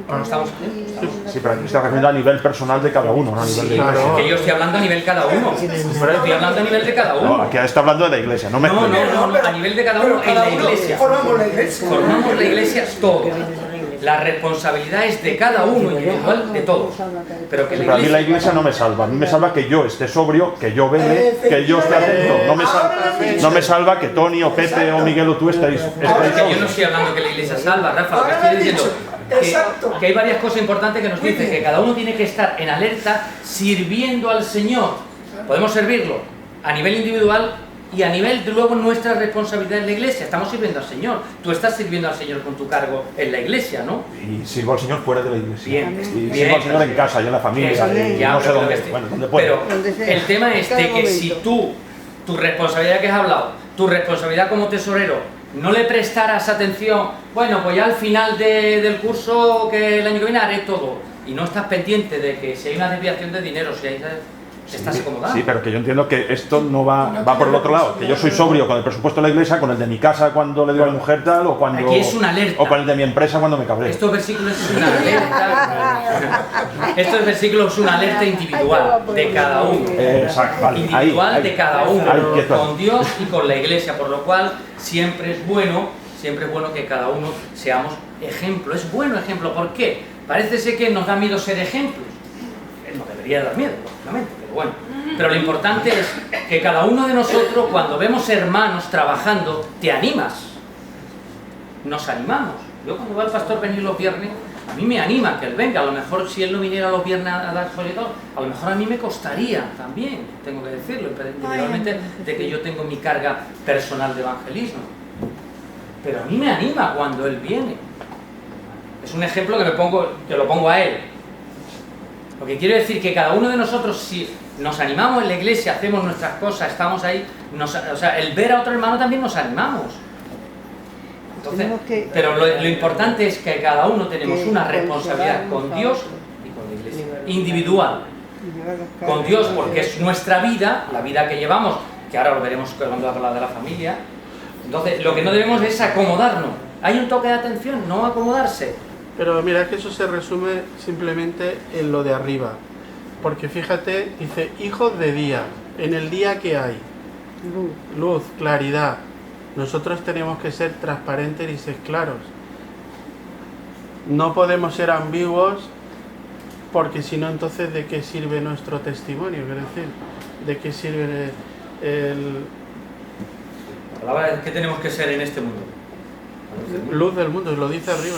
No estamos atentos. Sí, pero aquí está refiriendo a nivel personal de cada uno, no a nivel de Iglesia. Iglesia. Que yo estoy hablando a nivel cada uno. Estoy hablando a nivel de cada uno. No, aquí está hablando de la Iglesia, no me No, a nivel de cada uno en la Iglesia. Formamos la Iglesia. Formamos la Iglesia todos. La responsabilidad es de cada uno, individual, de todos. Pero que a mí la Iglesia no me salva. A mí me salva que yo esté sobrio, que yo vele, que yo esté atento. No me salva que Tony o Pepe o Miguel o tú estéis sobrios. Yo no estoy hablando que la Iglesia salva, Rafa. Lo que estoy diciendo que hay varias cosas importantes que nos dicen que cada uno tiene que estar en alerta sirviendo al Señor. Podemos servirlo a nivel individual y a nivel de luego nuestra responsabilidad en la Iglesia. Estamos sirviendo al Señor. Tú estás sirviendo al Señor con tu cargo en la Iglesia, ¿no? Y sirvo al Señor fuera de la Iglesia. Bien. Y sirvo al Señor en casa y en la familia. No sé dónde, bueno, donde pueda. Pero el tema es de que si tu responsabilidad que has hablado, tu responsabilidad como tesorero, no le prestaras atención, bueno, pues ya al final del curso que el año que viene haré todo, y no estás pendiente de que si hay una desviación de dinero, si hay... ¿Estás acomodado? Sí, pero que yo entiendo que esto no va por el otro lado, que yo soy sobrio con el presupuesto de la Iglesia, con el de mi casa cuando le digo a mi mujer tal, o cuando... Aquí es una alerta. O con el de mi empresa cuando me cabreo. Estos versículos es una alerta. Estos versículos es una alerta individual de cada uno. Exacto, vale. Individual de cada uno, con Dios y con la Iglesia, por lo cual siempre es bueno que cada uno seamos ejemplo. Es bueno ejemplo, ¿por qué? Parece ser que nos da miedo ser ejemplos. Nos debería dar miedo, lógicamente, pero bueno. Pero lo importante es que cada uno de nosotros, cuando vemos hermanos trabajando, te animas. Nos animamos. Yo cuando veo al pastor venir los viernes, a mí me anima que él venga. A lo mejor si él no viniera los viernes a dar folletón, a lo mejor a mí me costaría también, tengo que decirlo, individualmente, de que yo tengo mi carga personal de evangelismo. Pero a mí me anima cuando él viene. Es un ejemplo que lo pongo a él. Lo que quiero decir que cada uno de nosotros, si nos animamos en la Iglesia, hacemos nuestras cosas, estamos ahí, el ver a otro hermano también nos animamos. Entonces, pero lo importante es que cada uno tenemos una responsabilidad con Dios y con la Iglesia, individual. Con Dios porque es nuestra vida, la vida que llevamos, que ahora lo veremos cuando habla de la familia. Entonces, lo que no debemos es acomodarnos. Hay un toque de atención, no acomodarse. Pero mira que eso se resume simplemente en lo de arriba. Porque fíjate, dice, hijos de día, en el día que hay. Luz, claridad. Nosotros tenemos que ser transparentes y ser claros. No podemos ser ambiguos porque si no, entonces, ¿de qué sirve nuestro testimonio? Es decir, ¿de qué sirve La palabra es que tenemos que ser en este mundo. Luz del mundo, lo dice arriba.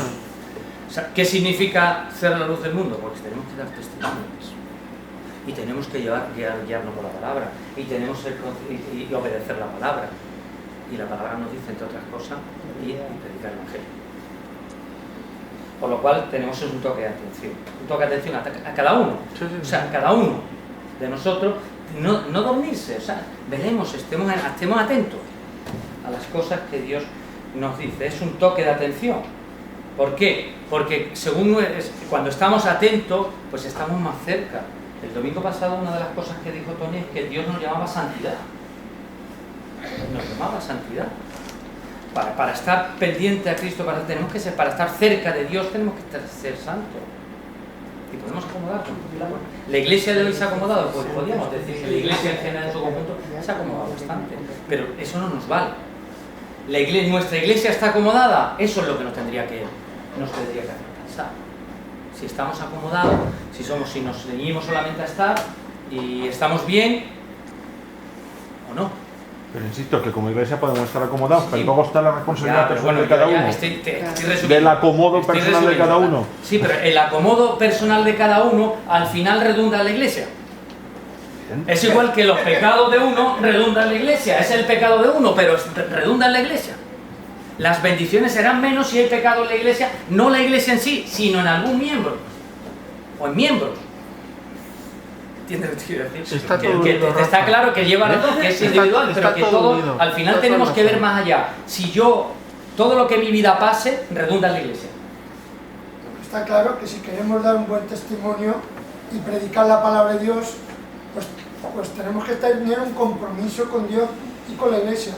O sea, ¿qué significa ser la luz del mundo? Porque tenemos que dar testimonios. y tenemos que guiarnos por la palabra, y tenemos y obedecer la palabra. Y la palabra nos dice, entre otras cosas, ir y predicar el Evangelio. Por lo cual tenemos un toque de atención. Un toque de atención a cada uno. O sea, cada uno de nosotros, no dormirse, o sea, veremos, estemos atentos a las cosas que Dios nos dice. Es un toque de atención. ¿Por qué? Porque cuando estamos atentos, pues estamos más cerca. El domingo pasado una de las cosas que dijo Tony es que Dios nos llamaba santidad. Nos llamaba santidad. Para estar pendiente a Cristo, para estar cerca de Dios, tenemos que ser santos. Y podemos acomodarnos. ¿La iglesia de hoy se ha acomodado? Pues podríamos decir que la iglesia en general en su conjunto se ha acomodado bastante. Pero eso no nos vale. ¿Nuestra iglesia está acomodada? Eso es lo que nos tendría que hacer pensar. Si estamos acomodados, si nos ceñimos solamente a estar y estamos bien o no. Pero insisto, que como iglesia podemos estar acomodados, pero luego está la responsabilidad personal de cada uno. Del acomodo personal de cada uno. Sí, pero el acomodo personal de cada uno al final redunda en la iglesia. Es igual que los pecados de uno redundan en la iglesia. Es el pecado de uno, pero redunda en la iglesia. Las bendiciones serán menos si hay pecado en la iglesia, no la iglesia en sí, sino en algún miembro. O en miembros. ¿Entiendes lo que quiero decir? Está claro que lleva razón, que es individual, pero que todo, al final tenemos que ver más allá. Si todo lo que en mi vida pase, redunda en la iglesia. Está claro que si queremos dar un buen testimonio y predicar la palabra de Dios, pues tenemos que tener un compromiso con Dios y con la iglesia.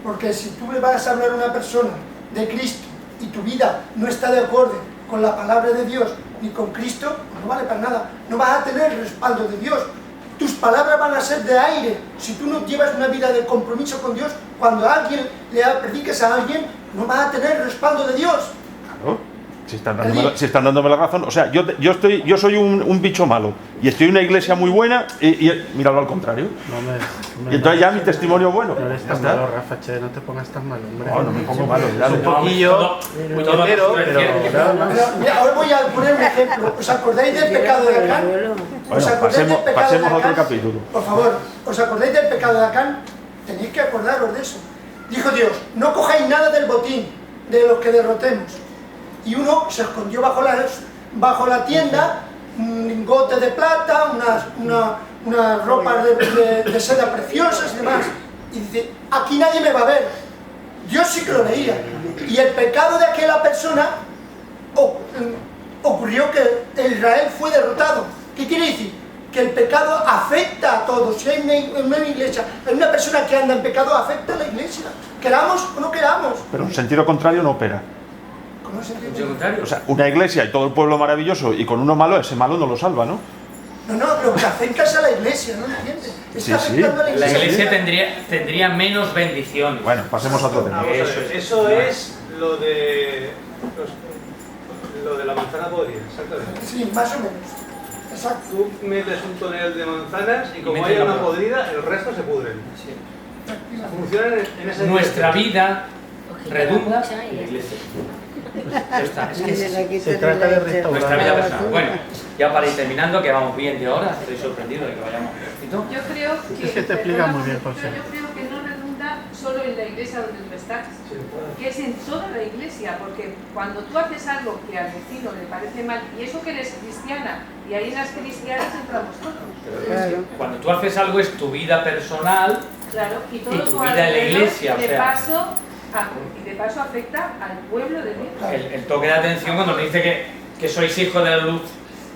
Porque si tú le vas a hablar a una persona de Cristo y tu vida no está de acuerdo con la palabra de Dios ni con Cristo, pues no vale para nada. No vas a tener el respaldo de Dios. Tus palabras van a ser de aire. Si tú no llevas una vida de compromiso con Dios, cuando a alguien le prediques a alguien, no vas a tener el respaldo de Dios. Claro. Si están dándome la razón, o sea, yo soy un bicho malo y estoy en una iglesia muy buena y míralo al contrario. Y entonces ya mi testimonio es bueno. No eres tan malo, Rafa, che, no te pongas tan malo, hombre. No me pongo malo. Un poquillo, puñetero, pero nada más. Mira, ahora voy a poner un ejemplo. ¿Os acordáis del pecado de Acán? Bueno, pasemos a otro capítulo. Por favor, ¿os acordáis del pecado de Acán? Tenéis que acordaros de eso. Dijo Dios, no cojáis nada del botín de los que derrotemos. Y uno se escondió bajo la tienda, un lingote de plata, unas ropas de seda preciosas y demás. Y dice, aquí nadie me va a ver. Dios sí que lo veía. Y el pecado de aquella persona ocurrió que Israel fue derrotado. ¿Qué quiere decir? Que el pecado afecta a todos. Si hay una iglesia, hay una persona que anda en pecado, afecta a la iglesia. Queramos o no queramos. Pero en sentido contrario no opera. ¿Cómo se entiende? Contrario. O sea, una iglesia y todo el pueblo maravilloso y con uno malo, ese malo no lo salva, ¿no? No, lo que afecta es a la iglesia, ¿no entiendes? Está afectando a la iglesia. La iglesia tendría menos bendiciones. Bueno, pasemos a otro tema. Eso es lo de la manzana podrida, exactamente. Sí, más o menos. Exacto. Tú metes un tonel de manzanas y como haya una podrida, el resto se pudren. Funciona en ese Nuestra vida redunda en la iglesia. Se trata de restaurar nuestra vida personal. Bueno, ya para ir terminando, que vamos bien de hora, estoy sorprendido de que vayamos. Yo creo que te explica muy bien, José. Yo creo que no redunda solo en la iglesia donde tú estás, que es en toda la iglesia, porque cuando tú haces algo que al vecino le parece mal, y eso que eres cristiana, y ahí en las cristianas entramos todos. Claro. Cuando tú haces algo es tu vida personal, claro, y todo tu vida en la iglesia. Y de paso afecta al pueblo de Dios. El toque de atención cuando nos dice que sois hijos de la luz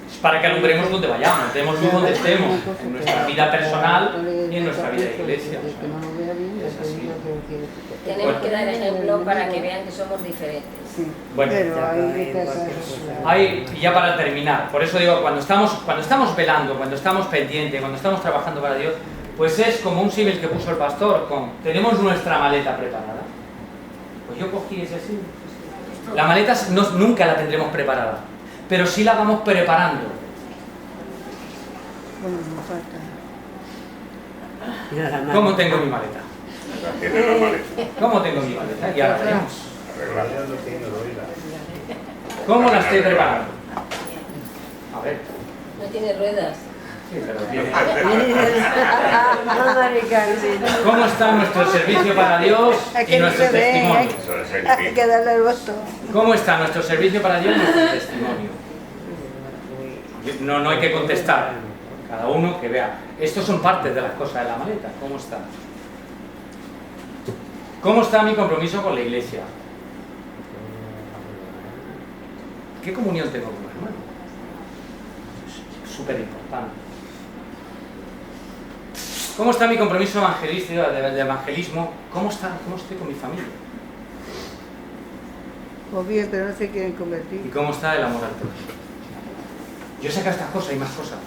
es para que alumbremos donde vayamos, demos luz donde estemos, en nuestra vida personal y en nuestra vida de iglesia. Es así. Tenemos que dar ejemplo para que vean que somos diferentes. Bueno, ya para terminar, por eso digo, cuando estamos velando, cuando estamos pendientes, cuando estamos trabajando para Dios, pues es como un símil que puso el pastor, tenemos nuestra maleta preparada. Pues yo cogí ese símil. La maleta nunca la tendremos preparada, pero sí la vamos preparando. ¿Cómo tengo mi maleta? ¿Cómo tengo mi maleta? Y ahora veremos. ¿Cómo la estoy preparando? A ver. No tiene ruedas. ¿Cómo está nuestro servicio para Dios y nuestro testimonio? Hay que darle el voto. ¿Cómo está nuestro servicio para Dios y nuestro testimonio? No hay que contestar. Cada uno que vea. Estos son partes de las cosas de la maleta. ¿Cómo está? ¿Cómo está mi compromiso con la iglesia? ¿Qué comunión tengo con los hermanos? Súper importante. ¿Cómo está mi compromiso evangelístico, de evangelismo? ¿Cómo estoy con mi familia? O bien, pero no se quieren convertir. ¿Y cómo está el amor al prójimo? Yo sé que estas cosas y más cosas,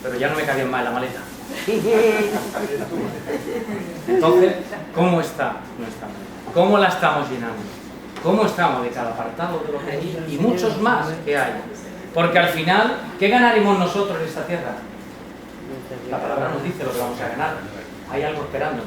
pero ya no me cabían más en la maleta. Entonces, ¿cómo está nuestra maleta? ¿Cómo la estamos llenando? ¿Cómo estamos de cada apartado de lo que hay? Y muchos más que hay. Porque al final, ¿qué ganaremos nosotros en esta tierra? La palabra nos dice lo que vamos a ganar. Hay algo esperando.